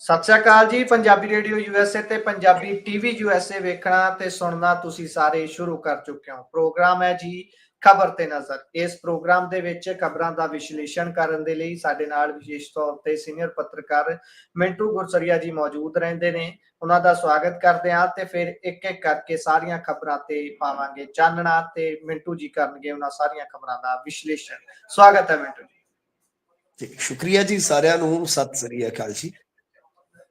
ਸਤਿ ਸ਼੍ਰੀ ਅਕਾਲ ਜੀ। Punjabi radio USA ਤੇ ਪੰਜਾਬੀ ਟੀਵੀ USA ਵੇਖਣਾ ਤੇ ਸੁਣਨਾ ਤੁਸੀਂ ਸਾਰੇ ਸ਼ੁਰੂ ਕਰ ਚੁੱਕੇ ਹੋ। ਪ੍ਰੋਗਰਾਮ ਹੈ ਜੀ ਖਬਰ ਤੇ ਨਜ਼ਰ। ਇਸ ਪ੍ਰੋਗਰਾਮ ਦੇ ਵਿੱਚ ਖਬਰਾਂ ਦਾ ਵਿਸ਼ਲੇਸ਼ਣ ਕਰਨ ਦੇ ਲਈ ਸਾਡੇ ਨਾਲ ਵਿਸ਼ੇਸ਼ ਤੌਰ ਤੇ ਸੀਨੀਅਰ ਪੱਤਰਕਾਰ ਮਿੰਟੂ ਗੁਰਸਰੀਆ ਜੀ ਮੌਜੂਦ ਰਹਿੰਦੇ ਨੇ। ਉਹਨਾਂ ਦਾ ਸਵਾਗਤ ਕਰਦੇ ਹਾਂ ਤੇ ਫਿਰ ਇੱਕ ਇੱਕ ਕਰਕੇ ਸਾਰੀਆਂ ਖਬਰਾਂ ਤੇ ਪਾਵਾਂਗੇ ਚਾਨਣਾ ਤੇ ਮਿੰਟੂ ਜੀ ਕਰਨਗੇ ਉਹਨਾਂ ਸਾਰੀਆਂ ਖਬਰਾਂ ਦਾ ਵਿਸ਼ਲੇਸ਼ਣ। ਸਵਾਗਤ ਹੈ ਮਿੰਟੂ ਜੀ। ਸ਼ੁਕਰੀਆ ਜੀ, ਸਾਰਿਆਂ ਨੂੰ ਸਤਿ ਸ੍ਰੀ ਅਕਾਲ ਜੀ।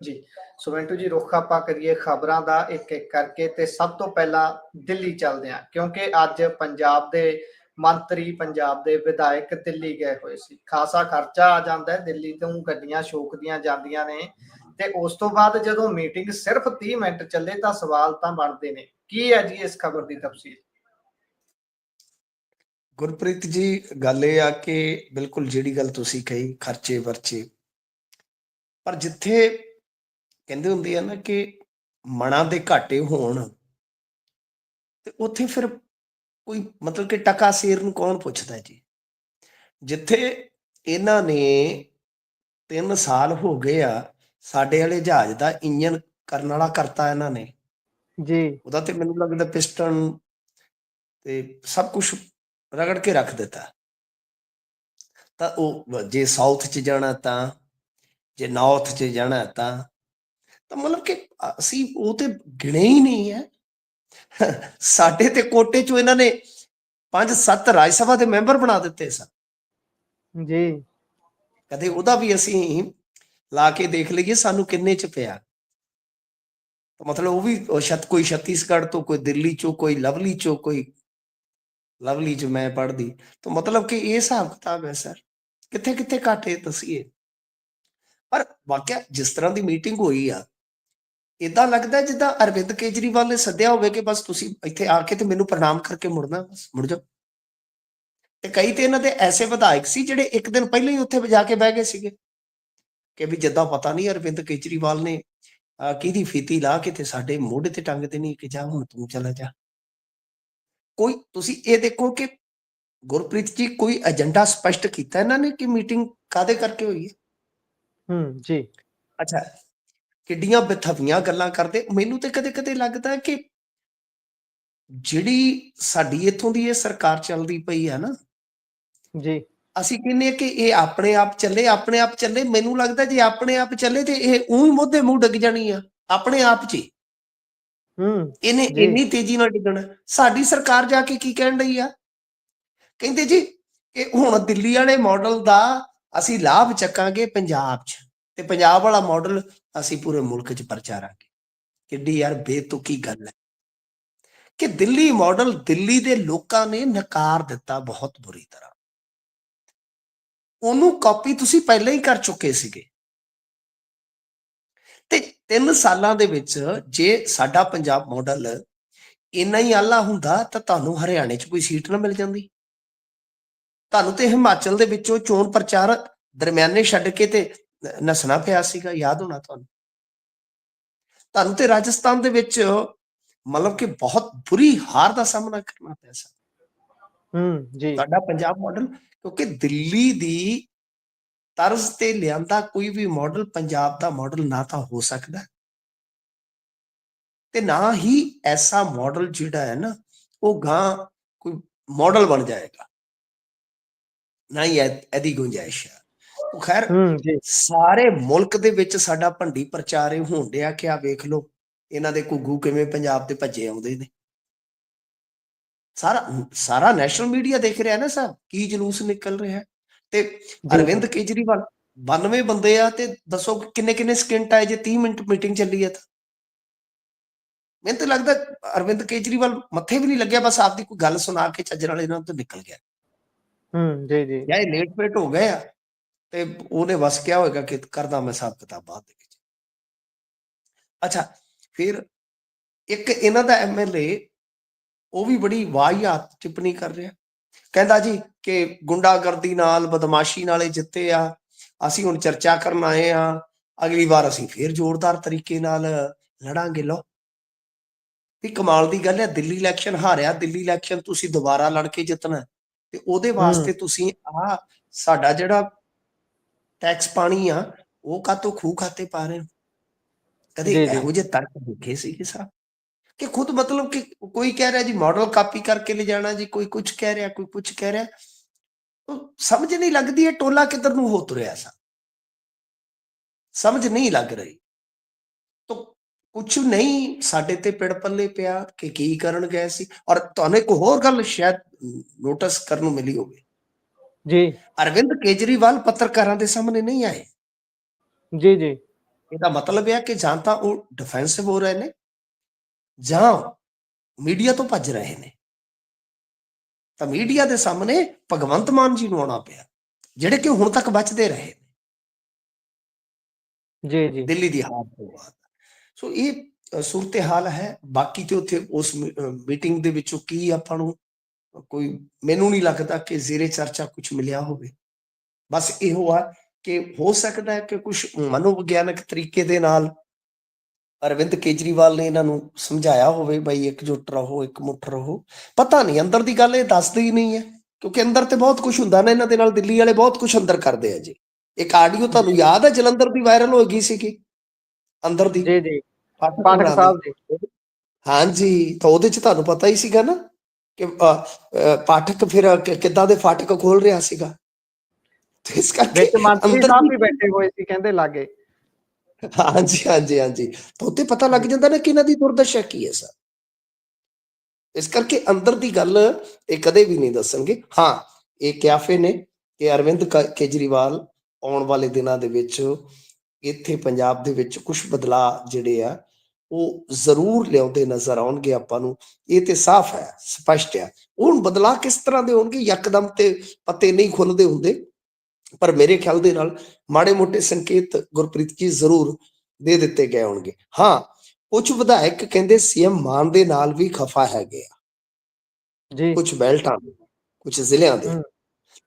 ਜੀ ਸੋ ਮਿੰਟੂ ਜੀ, ਰੁੱਖ ਆਪਾਂ ਕਰੀਏ ਖਬਰਾਂ ਦਾ ਇੱਕ ਇੱਕ ਕਰਕੇ ਤੇ ਸਭ ਤੋਂ ਪਹਿਲਾਂ ਦਿੱਲੀ ਚੱਲਦੇ ਹਾਂ, ਕਿਉਂਕਿ ਅੱਜ ਪੰਜਾਬ ਦੇ ਮੰਤਰੀ ਪੰਜਾਬ ਦੇ ਵਿਧਾਇਕ ਦਿੱਲੀ ਗਏ ਹੋਏ ਸੀ। ਖਾਸਾ ਖਰਚਾ ਆ ਜਾਂਦਾ ਹੈ, ਦਿੱਲੀ ਤੋਂ ਗੱਡੀਆਂ ਸ਼ੋਕਦੀਆਂ ਜਾਂਦੀਆਂ ਨੇ ਤੇ ਉਸ ਤੋਂ ਬਾਅਦ ਜਦੋਂ ਮੀਟਿੰਗ ਸਿਰਫ 30 ਮਿੰਟ ਚੱਲੇ ਤਾਂ ਸਵਾਲ ਤਾਂ ਬਣਦੇ ਨੇ। ਕੀ ਹੈ ਜੀ ਇਸ ਖਬਰ ਦੀ ਤਫਸੀਲ? ਗੁਰਪ੍ਰੀਤ ਜੀ, ਗੱਲ ਇਹ ਆ ਕਿ ਬਿਲਕੁਲ ਜਿਹੜੀ ਗੱਲ ਤੁਸੀਂ ਕਹੀ, ਖਰਚੇ ਵਰਚੇ, ਪਰ ਜਿੱਥੇ ਕਹਿੰਦੇ ਹੁੰਦੇ ਆ ਨਾ ਕਿ ਮਨਾਂ ਦੇ ਘਾਟੇ ਹੋਣ ਤੇ ਉੱਥੇ ਫਿਰ ਕੋਈ ਮਤਲਬ ਕਿ ਟਕਾ ਸੇਰ ਨੂੰ ਕੌਣ ਪੁੱਛਦਾ ਜੀ। ਜਿੱਥੇ ਇਹਨਾਂ ਨੇ 3 ਸਾਲ ਹੋ ਗਏ ਆ, ਸਾਡੇ ਵਾਲੇ ਜਹਾਜ਼ ਦਾ ਇੰਜਨ ਕਰਨ ਵਾਲਾ ਕਰਤਾ ਇਹਨਾਂ ਨੇ ਜੀ। ਉਹਦਾ ਤੇ ਮੈਨੂੰ ਲੱਗਦਾ ਪਿਸਟਨ ਤੇ ਸਭ ਕੁਝ ਰਗੜ ਕੇ ਰੱਖ ਦਿੱਤਾ। ਤਾਂ ਉਹ ਜੇ ਸਾਊਥ 'ਚ ਜਾਣਾ ਤਾਂ, ਜੇ ਨਾਰਥ 'ਚ ਜਾਣਾ ਤਾਂ ਮਤਲਬ ਕਿ ਅਸੀਂ ਉਹ ਤੇ ਗਿਣੇ ਹੀ ਨਹੀਂ ਹੈ। ਸਾਡੇ ਤੇ ਕੋਟੇ 'ਚੋਂ ਇਹਨਾਂ ਨੇ 5-7 ਰਾਜ ਸਭਾ ਦੇ ਮੈਂਬਰ ਬਣਾ ਦਿੱਤੇ ਸਨ ਜੀ। ਕਦੇ ਉਹਦਾ ਵੀ ਅਸੀਂ ਲਾ ਕੇ ਦੇਖ ਲਈਏ ਸਾਨੂੰ ਕਿੰਨੇ 'ਚ ਪਿਆ। ਮਤਲਬ ਉਹ ਵੀ ਕੋਈ ਛੱਤੀਸਗੜ੍ਹ ਤੋਂ, ਕੋਈ ਦਿੱਲੀ 'ਚੋਂ, ਕੋਈ ਲਵਲੀ 'ਚੋਂ, ਕੋਈ ਲਵਲੀ 'ਚ ਮੈਂ ਪੜ੍ਹਦੀ। ਤਾਂ ਮਤਲਬ ਕਿ ਇਹ ਹਿਸਾਬ ਕਿਤਾਬ ਹੈ ਸਰ, ਕਿੱਥੇ ਕਿੱਥੇ ਘਾਟੇ ਦੱਸੀਏ। ਪਰ ਵਾਕਿਆ ਜਿਸ ਤਰ੍ਹਾਂ ਦੀ ਮੀਟਿੰਗ ਹੋਈ ਆ, ਏਦਾਂ ਲੱਗਦਾ ਜਿੱਦਾਂ ਅਰਵਿੰਦ ਕੇਜਰੀਵਾਲ ਨੇ ਸੱਦਿਆ ਹੋਵੇ ਕਿ ਬਸ ਤੁਸੀਂ ਇੱਥੇ ਆ ਕੇ ਤੇ ਮੈਨੂੰ ਪ੍ਰਣਾਮ ਕਰਕੇ ਮੁੜਨਾ, ਬਸ ਮੁੜ ਜਾਓ। ਤੇ ਕਈ ਤੇ ਇਹਨਾਂ ਦੇ ਐਸੇ ਵਿਧਾਇਕ ਸੀ ਜਿਹੜੇ ਇੱਕ ਦਿਨ ਪਹਿਲਾਂ ਹੀ ਉੱਥੇ ਜਾ ਕੇ ਬਹਿ ਗਏ ਸੀਗੇ ਕਿ ਵੀ ਜਿੱਦਾਂ ਪਤਾ ਨਹੀਂ ਅਰਵਿੰਦ ਕੇਜਰੀਵਾਲ ਨੇ ਕਿਹਦੀ ਫੀਤੀ ਲਾ ਕੇ ਤੇ ਸਾਡੇ ਮੋਢੇ ਤੇ ਟੰਗ ਦੇਣੀ ਕਿ ਜਾ ਹੁਣ ਤੂੰ ਚਲਾ ਜਾ। ਕੋਈ ਤੁਸੀਂ ਇਹ ਦੇਖੋ ਕਿ ਗੁਰਪ੍ਰੀਤ ਜੀ, ਕੋਈ ਏਜੰਡਾ ਸਪਸ਼ਟ ਕੀਤਾ ਇਹਨਾਂ ਨੇ ਕਿ ਮੀਟਿੰਗ ਕਾਹਦੇ ਕਰਕੇ ਹੋਈ ਹੈ? ਜੀ। ਅੱਛਾ, ਕਿੱਡੀਆਂ ਬੇਥਵੀਆਂ ਗੱਲਾਂ ਕਰਦੇ। ਮੈਨੂੰ ਤੇ ਕਦੇ ਕਦੇ ਲੱਗਦਾ ਕਿ ਜਿਹੜੀ ਸਾਡੀ ਇੱਥੋਂ ਦੀ ਇਹ ਸਰਕਾਰ ਚੱਲਦੀ ਪਈ ਹੈ ਨਾ ਜੀ, ਅਸੀਂ ਕਹਿੰਦੇ ਕਿ ਇਹ ਆਪਣੇ ਆਪ ਚੱਲੇ, ਆਪਣੇ ਆਪ ਚੱਲੇ। ਮੈਨੂੰ ਲੱਗਦਾ ਜੇ ਆਪਣੇ ਆਪ ਚੱਲੇ ਤੇ ਇਹ ਉਹੀ ਮੁੱਦੇ ਮੂੰਹ ਡਿੱਗ ਜਾਣੀ ਆ ਆਪਣੇ ਆਪ 'ਚ। ਇਹਨੇ ਇੰਨੀ ਤੇਜ਼ੀ ਨਾਲ ਡਿੱਗਣਾ। ਸਾਡੀ ਸਰਕਾਰ ਜਾ ਕੇ ਕੀ ਕਹਿਣ ਰਹੀ ਆ? ਕਹਿੰਦੇ ਜੀ ਕਿ ਹੁਣ ਦਿੱਲੀ ਵਾਲੇ ਮਾਡਲ ਦਾ ਅਸੀਂ ਲਾਭ ਚੱਕਾਂਗੇ ਪੰਜਾਬ 'ਚ ਤੇ ਪੰਜਾਬ ਵਾਲਾ ਮਾਡਲ ਅਸੀਂ ਪੂਰੇ ਮੁਲਕ 'ਚ ਪ੍ਰਚਾਰਾਂਗੇ। ਕਿੱਡੀ ਯਾਰ ਬੇਤੁਕੀ ਗੱਲ ਹੈ ਕਿ ਦਿੱਲੀ ਮਾਡਲ ਦਿੱਲੀ ਦੇ ਲੋਕਾਂ ਨੇ ਨਕਾਰ ਦਿੱਤਾ ਬਹੁਤ ਬੁਰੀ ਤਰ੍ਹਾਂ। ਉਹਨੂੰ ਕਾਪੀ ਤੁਸੀਂ ਪਹਿਲਾਂ ਹੀ ਕਰ ਚੁੱਕੇ ਸੀਗੇ ਤੇ 3 ਸਾਲਾਂ ਦੇ ਵਿੱਚ ਜੇ ਸਾਡਾ ਪੰਜਾਬ ਮਾਡਲ ਇੰਨਾ ਹੀ ਆਲਾ ਹੁੰਦਾ ਤਾਂ ਤੁਹਾਨੂੰ ਹਰਿਆਣੇ 'ਚ ਕੋਈ ਸੀਟ ਨਾ ਮਿਲ ਜਾਂਦੀ। ਤੁਹਾਨੂੰ ਤੇ ਹਿਮਾਚਲ ਦੇ ਵਿੱਚੋਂ ਚੋਣ ਪ੍ਰਚਾਰ ਦਰਮਿਆਨੇ ਛੱਡ ਕੇ ਤੇ ਨੱਸਣਾ ਪਿਆ ਸੀਗਾ, ਯਾਦ ਹੋਣਾ ਤੁਹਾਨੂੰ। ਤੁਹਾਨੂੰ ਤੇ ਰਾਜਸਥਾਨ ਦੇ ਵਿੱਚ ਮਤਲਬ ਕਿ ਬਹੁਤ ਬੁਰੀ ਹਾਰ ਦਾ ਸਾਹਮਣਾ ਕਰਨਾ ਪਿਆ ਸੀ ਸਾਡਾ ਪੰਜਾਬ ਮਾਡਲ, ਕਿਉਂਕਿ ਦਿੱਲੀ ਦੀ ਤਰਜ਼ ਤੇ ਲਿਆਂਦਾ ਕੋਈ ਵੀ ਮਾਡਲ ਪੰਜਾਬ ਦਾ ਮਾਡਲ ਨਾ ਤਾਂ ਹੋ ਸਕਦਾ ਤੇ ਨਾ ਹੀ ਐਸਾ ਮਾਡਲ ਜਿਹੜਾ ਹੈ ਨਾ ਉਹ ਗਾਂ ਕੋਈ ਮਾਡਲ ਬਣ ਜਾਏਗਾ, ਨਾ ਹੀ ਇਹਦੀ ਗੁੰਜਾਇਸ਼ ਹੈ। ਖੈਰ ਸਾਰੇ ਮੁਲਕ ਦੇ ਵਿੱਚ ਸਾਡਾ ਭੰਡੀ ਪ੍ਰਚਾਰ ਹੋਣ ਡਿਆ ਕਿ ਆ ਵੇਖ ਲਓ ਇਹਨਾਂ ਦੇ ਘੁੱਗੂ ਕਿਵੇਂ ਪੰਜਾਬ ਦੇ ਭੱਜੇ ਆਉਂਦੇ ਨੇ। ਸਾਰਾ ਨੈਸ਼ਨਲ ਮੀਡੀਆ ਦੇਖ ਰਿਹਾ ਨਾ ਸਾਹਿਬ ਕੀ ਜਲੂਸ ਨਿਕਲ ਰਿਹਾ। ਤੇ ਅਰਵਿੰਦ ਕੇਜਰੀਵਾਲ 92 ਬੰਦੇ ਆ ਤੇ ਦੱਸੋ ਕਿੰਨੇ ਕਿੰਨੇ ਸਕਿੰਟ ਆਏ ਜੇ 30 ਮਿੰਟ ਮੀਟਿੰਗ ਚੱਲੀ ਹੈ ਤਾਂ। ਮੈਨੂੰ ਤਾਂ ਲੱਗਦਾ ਅਰਵਿੰਦ ਕੇਜਰੀਵਾਲ ਮੱਥੇ ਵੀ ਨਹੀਂ ਲੱਗਿਆ, ਬਸ ਆਪਦੀ ਕੋਈ ਗੱਲ ਸੁਣਾ ਕੇ ਚੱਜਣ ਵਾਲੇ ਨਾਲ ਤੋਂ ਨਿਕਲ ਗਿਆ। ਜਾਂ ਇਹ ਲੇਟ ਫੇਟ ਹੋ ਗਏ ਆ ਤੇ ਉਹਨੇ ਬਸ ਕਿਹਾ ਹੋਏਗਾ ਕਿ ਕਰਦਾ ਮੈਂ ਹਿਸਾਬ ਕਿਤਾਬ ਬਾਅਦ ਦੇ ਵਿੱਚ। ਅੱਛਾ, ਫਿਰ ਇੱਕ ਇਹਨਾਂ ਦਾ MLA ਉਹ ਵੀ ਬੜੀ ਵਾਹੀਆਤ ਟਿੱਪਣੀ ਕਰ ਰਿਹਾ, ਕਹਿੰਦਾ ਜੀ ਕਿ ਗੁੰਡਾਗਰਦੀ ਨਾਲ ਬਦਮਾਸ਼ੀ ਨਾਲੇ ਜਿੱਤੇ ਆ, ਅਸੀਂ ਹੁਣ ਚਰਚਾ ਕਰਨ ਆਏ ਆ, ਅਗਲੀ ਵਾਰ ਅਸੀਂ ਫੇਰ ਜ਼ੋਰਦਾਰ ਤਰੀਕੇ ਨਾਲ ਲੜਾਂਗੇ। ਲਓ ਵੀ ਕਮਾਲ ਦੀ ਗੱਲ ਹੈ, ਦਿੱਲੀ ਇਲੈਕਸ਼ਨ ਹਾਰਿਆ, ਦਿੱਲੀ ਇਲੈਕਸ਼ਨ ਤੁਸੀਂ ਦੁਬਾਰਾ ਲੜ ਕੇ ਜਿੱਤਣਾ ਤੇ ਉਹਦੇ ਵਾਸਤੇ ਤੁਸੀਂ ਸਾਡਾ ਜਿਹੜਾ ਟੈਕਸ ਪਾਣੀ ਆ ਉਹ ਕਾਹਤੋਂ ਖੂਹ ਖਾਤੇ ਪਾ ਰਹੇ ਹੋ। ਕਦੇ ਜੀ, ਜੀ। ਇਹੋ ਜਿਹੇ ਤਰਕ ਦੇਖੇ ਸੀਗੇ ਸਾਹਿਬ ਕਿ ਖੁਦ ਮਤਲਬ ਕਿ ਕੋਈ ਕਹਿ ਰਿਹਾ ਜੀ ਮਾਡਲ ਕਾਪੀ ਕਰਕੇ ਲੈ ਜਾਣਾ ਜੀ, ਕੋਈ ਕੁਝ ਕਹਿ ਰਿਹਾ, ਕੋਈ ਕੁਝ ਕਹਿ ਰਿਹਾ, ਉਹ ਸਮਝ ਨਹੀਂ ਲੱਗਦੀ ਇਹ ਟੋਲਾ ਕਿੱਧਰ ਨੂੰ ਹੋ ਤੁਰਿਆ ਸਾ, ਸਮਝ ਨਹੀਂ ਲੱਗ ਰਹੀ। ਤਾਂ ਕੁਝ ਨਹੀਂ ਸਾਡੇ ਤੇ ਪਿੜ ਪੱਲੇ ਪਿਆ ਕਿ ਕੀ ਕਰਨ ਗਏ ਸੀ। ਔਰ ਤੁਹਾਨੂੰ ਇੱਕ ਹੋਰ ਗੱਲ ਸ਼ਾਇਦ ਨੋਟਿਸ ਕਰਨ ਨੂੰ ਮਿਲੀ ਹੋਵੇ, ਜੀ, ਅਰਵਿੰਦ ਕੇਜਰੀਵਾਲ ਪੱਤਰਕਾਰਾਂ ਦੇ ਸਾਹਮਣੇ ਨਹੀਂ ਆਏ। ਜੀ, ਜੀ, ਇਹਦਾ ਮਤਲਬ ਹੈ ਕਿ ਜਾਂ ਤਾਂ ਉਹ ਡਿਫੈਂਸਿਵ ਹੋ ਰਹੇ ਨੇ ਜਾਂ ਮੀਡੀਆ ਤੋਂ ਭੱਜ ਰਹੇ ਨੇ। ਤਾਂ ਮੀਡੀਆ ਦੇ ਸਾਹਮਣੇ ਭਗਵੰਤ ਮਾਨ ਜੀ ਨੂੰ ਆਉਣਾ ਪਿਆ, ਜਿਹੜੇ ਕਿ ਹੁਣ ਤੱਕ ਬਚਦੇ ਰਹੇ ਜੀ, ਜੀ, ਦਿੱਲੀ ਦੀ ਹਾਰ ਤੋਂ ਬਾਅਦ। ਸੋ ਇਹ ਸੂਰਤ ਹਾਲ ਹੈ। ਬਾਕੀ ਤੇ ਉੱਥੇ ਉਸ ਮੀਟਿੰਗ ਦੇ ਵਿੱਚੋਂ ਕੀ ਆਪਾਂ ਨੂੰ ਕੋਈ, ਮੈਨੂੰ ਨਹੀਂ ਲੱਗਦਾ ਕਿ ਜ਼ੇਰੇ ਚਰਚਾ ਕੁਝ ਮਿਲਿਆ ਹੋਵੇ। ਬਸ ਇਹੋ ਆ ਕਿ ਹੋ ਸਕਦਾ ਹੈ ਕਿ ਕੁਝ ਮਨੋਵਿਗਿਆਨਕ ਤਰੀਕੇ ਦੇ ਨਾਲ ਅਰਵਿੰਦ ਕੇਜਰੀਵਾਲ ਨੇ ਇਹਨਾਂ ਨੂੰ ਸਮਝਾਇਆ ਹੋਵੇ, ਬਈ ਇਕਜੁੱਟ ਰਹੋ, ਇਕਮੁੱਠ ਰਹੋ। ਪਤਾ ਨਹੀਂ, ਅੰਦਰ ਦੀ ਗੱਲ ਇਹ ਦੱਸਦੇ ਹੀ ਨਹੀਂ ਹੈ, ਕਿਉਂਕਿ ਅੰਦਰ ਤੇ ਬਹੁਤ ਕੁਝ ਹੁੰਦਾ ਨਾ ਇਹਨਾਂ ਦੇ ਨਾਲ। ਦਿੱਲੀ ਵਾਲੇ ਬਹੁਤ ਕੁਝ ਅੰਦਰ ਕਰਦੇ ਆ ਜੀ। ਇੱਕ ਆਡੀਓ ਤੁਹਾਨੂੰ ਯਾਦ ਹੈ ਜਲੰਧਰ ਦੀ ਵਾਇਰਲ ਹੋ ਗਈ ਸੀਗੀ ਅੰਦਰ ਦੀ, ਜੀ, ਜੀ, ਪਾਠਕ ਪਾਠਕ ਸਾਹਿਬ ਜੀ। ਹਾਂਜੀ, ਤਾਂ ਉਹਦੇ ਚ ਤੁਹਾਨੂੰ ਪਤਾ ਹੀ ਸੀਗਾ ਨਾ ਕਿ ਪਾਠਕ ਫਿਰ ਕਿੱਦਾਂ ਦੇ ਫਾਟਕ ਖੋਲ ਰਿਹਾ ਸੀਗਾ। ਤੇ ਇਸ ਕਰਕੇ ਵਿੱਚ ਮੰਤਰੀ ਅੰਦਰ ਸਾਹਿਬ ਦੀ- ਵੀ ਬੈਠੇ ਹੋਏ ਸੀ ਕਹਿੰਦੇ ਲਾਗੇ। ਹਾਂਜੀ ਹਾਂਜੀ ਹਾਂਜੀ, ਤਾਂ ਉੱਤੇ ਪਤਾ ਲੱਗ ਜਾਂਦਾ ਨਾ ਕਿ ਇਹਨਾਂ ਦੀ ਦੁਰਦਸ਼ਾ ਕੀ ਹੈ ਸਰ। ਇਸ ਕਰਕੇ ਅੰਦਰ ਦੀ ਗੱਲ ਇਹ ਕਦੇ ਵੀ ਨਹੀਂ ਦੱਸਣਗੇ। ਹਾਂ, ਇਹ ਕਿਆਫੇ ਨੇ ਕਿ ਅਰਵਿੰਦ ਕੇਜਰੀਵਾਲ ਆਉਣ ਵਾਲੇ ਦਿਨਾਂ ਦੇ ਵਿੱਚ ਇੱਥੇ ਪੰਜਾਬ ਦੇ ਵਿੱਚ ਕੁਝ ਬਦਲਾਅ ਜਿਹੜੇ ਆ ਉਹ ਜ਼ਰੂਰ ਲਿਆਉਂਦੇ ਨਜ਼ਰ ਆਉਣਗੇ ਆਪਾਂ ਨੂੰ। ਇਹ ਤੇ ਸਾਫ਼ ਹੈ, ਸਪਸ਼ਟ ਹੈ। ਹੁਣ ਬਦਲਾਅ ਕਿਸ ਤਰ੍ਹਾਂ ਦੇ ਹੋਣਗੇ ਯਕਦਮ ਤੇ ਪੱਤੇ ਨਹੀਂ ਖੁੱਲਦੇ ਹੁੰਦੇ, ਪਰ ਮੇਰੇ ਖਿਆਲ ਦੇ ਨਾਲ ਮਾੜੇ ਮੋਟੇ ਸੰਕੇਤ ਗੁਰਪ੍ਰੀਤ ਜੀ ਜ਼ਰੂਰ ਦੇ ਦਿੱਤੇ ਗਏ ਹੋਣਗੇ। ਹਾਂ, ਕੁਝ ਵਿਧਾਇਕ ਕਹਿੰਦੇ ਸੀਐਮ ਮਾਨ ਦੇ ਨਾਲ ਵੀ ਖਫਾ ਹੈਗੇ ਆ, ਜੀ, ਕੁਝ ਬੈਲਟਾਂ ਦੇ, ਕੁਝ ਜ਼ਿਲ੍ਹਿਆਂ ਦੇ। ਹਮ,